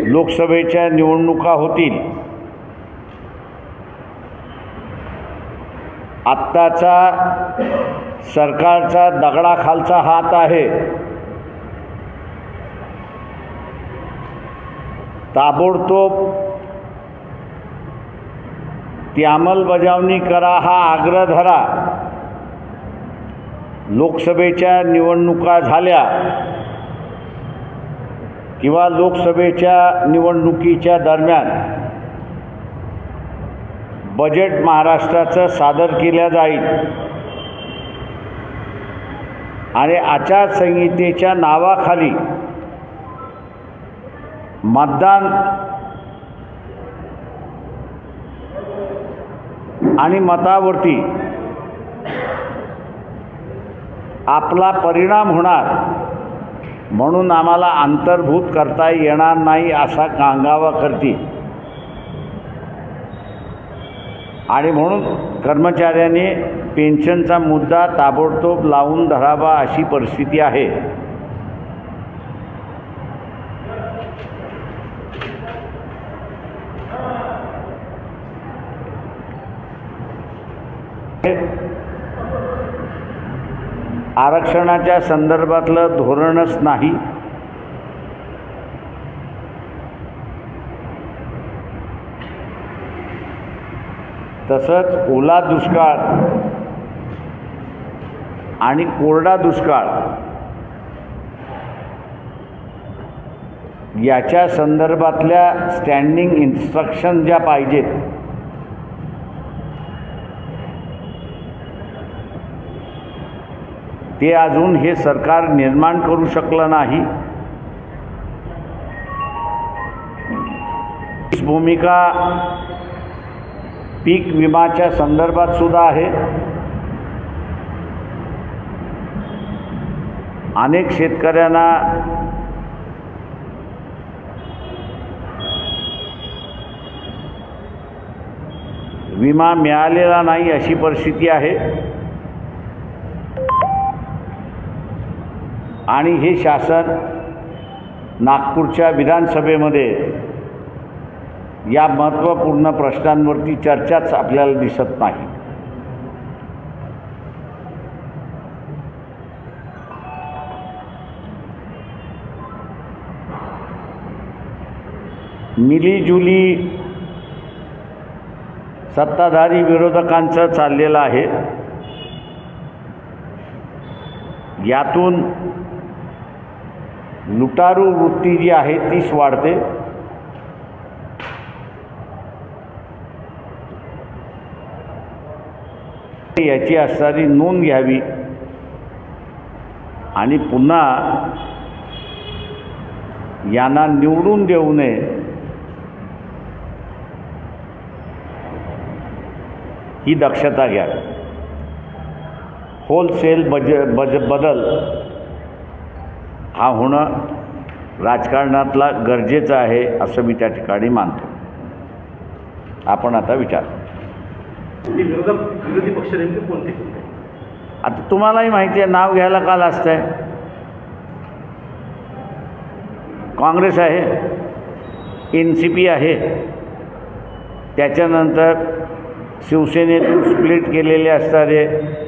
लोकसभेच्या निवडणुका होतील। आत्ताचा सरकारचा दगडाखालचा हात आहे, ताबडतोब ती अंमलबजावणी करा हा आग्रह धरा। लोकसभेच्या निवडणुका झाल्या किंवा लोकसभेच्या निवडणुकीच्या दरम्यान बजेट महाराष्ट्राचं सादर केलं जाईल आणि आचारसंहितेच्या नावाखाली मतदान आणि मतावरती आपला परिणाम होणार म्हणून आम्हाला अंतर्भूत करता येणार नाही असा कांगावा करते आणि म्हणून कर्मचाऱ्यांनी पेन्शनचा मुद्दा ताबडतोब लावून धरावा अशी परिस्थिती आहे। आरक्षणाच्या संदर्भातलं धोरणच नाही, तसंच ओला दुष्काळ आणि कोरडा दुष्काळ याच्या संदर्भातल्या स्टँडिंग इन्स्ट्रक्शन ज्या पाहिजेत ते अजून हे सरकार निर्माण करू शकलं नाही। भूमिका पीक विमाच्या संदर्भात सुद्धा आहे। अनेक शेतकऱ्यांना विमा मिळालेला नाही अशी परिस्थिती आहे आणि हे शासन नागपूरच्या विधानसभेमध्ये या महत्त्वपूर्ण प्रश्नांवरती चर्चाच आपल्याला दिसत नाही। मिलीजुली सत्ताधारी विरोधकांचं चाललेलं आहे, यातून लुटारू वृत्ती जी आहे तीच वाढते। याची असणारी नोंद घ्यावी आणि पुन्हा यांना निवडून देऊ नये ही दक्षता घ्या. होलसेल बदल हा होणं राजकारणातला गरजेचं आहे असं मी त्या ठिकाणी मानतो. आपण आता विचार. विरोधी पक्ष नेमके कोणते? आता तुम्हालाही माहिती आहे, नाव घ्यायला का लाजत आहे? काँग्रेस आहे, NCP आहे, त्याच्यानंतर शिवसेनेतून स्प्लिट केलेले असणारे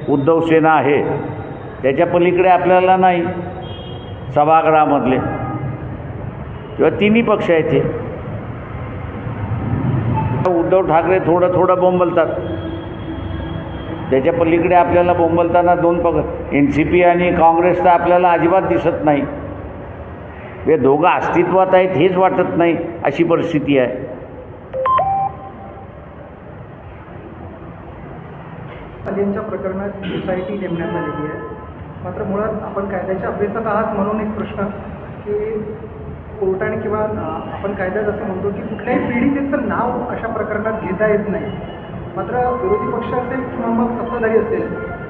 उद्धव सेना आहे, त्याच्या पलीकडे आपल्याला नाही. सभागृहामधले किंवा तिन्ही पक्ष आहेत ते. उद्धव ठाकरे थोडं थोडं बोंबलतात, त्याच्या पलीकडे आपल्याला बोंबलताना दोन पक्ष NCP आणि काँग्रेस तर आपल्याला अजिबात दिसत नाही. हे दोघं अस्तित्वात आहेत हेच वाटत नाही, अशी परिस्थिती आहे. यांच्या प्रकरणात SIT नेमण्यात आलेली आहे. मात्र मुळात आपण कायद्याच्या अभ्यासक आहात म्हणून एक प्रश्न की कोर्टाने किंवा आपण कायद्यात असं म्हणतो की कुठल्याही पीडितेचं नाव अशा प्रकरणात घेता येत नाही. मात्र विरोधी पक्ष असेल किंवा मग सत्ताधारी असेल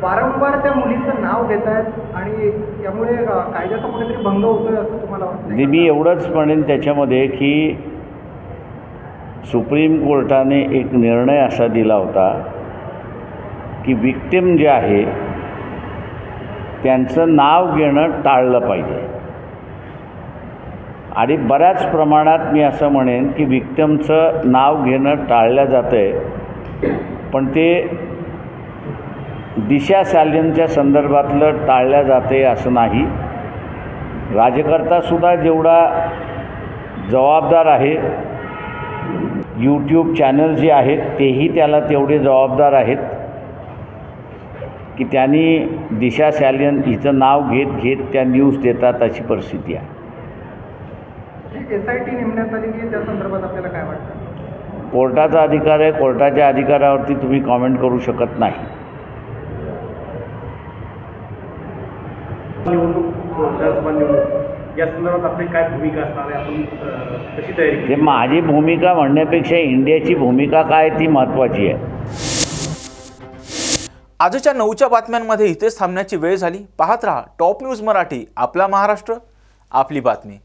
वारंवार त्या मुलीचं नाव घेत आहेत आणि यामुळे कायद्याचा कुठेतरी भंग होतोय असं तुम्हाला वाटतं? मी एवढंच म्हणेन त्याच्यामध्ये की सुप्रीम कोर्टाने एक निर्णय असा दिला होता की विक्टिम जे आहे त्यांचं नाव घेणं टाळलं पाहिजे. आणि बऱ्याच प्रमाणात मी असं म्हणेन की विक्टिमचं नाव घेणं टाळलं जातं आहे, पण ते दिशा सॅल्यनच्या संदर्भातलं टाळलं जाते असं नाही. राज्यकर्तासुद्धा जेवढा जबाबदार आहे, यूट्यूब चॅनल जे आहेत तेही त्याला तेवढे जबाबदार आहेत की त्यांनी दिशा सॅलियन हिचं नाव घेत घेत त्या न्यूज देतात अशी परिस्थिती आहे. SIT नेमण्यात आलेली आहे त्या संदर्भात आपल्याला काय वाटतं? कोर्टाचा अधिकार आहे, कोर्टाच्या अधिकारावरती तुम्ही कॉमेंट करू शकत नाही. या संदर्भात आपली काय भूमिका असणार आहे, आपण कशी तयारी? ते माझी भूमिका म्हणण्यापेक्षा इंडियाची भूमिका काय ती महत्त्वाची आहे. आजच्या 9च्या बातम्यांमध्ये इथेच थांबण्याची वेळ झाली. पाहत रहा टॉप न्यूज मराठी, आपला महाराष्ट्र, आपली बातमी.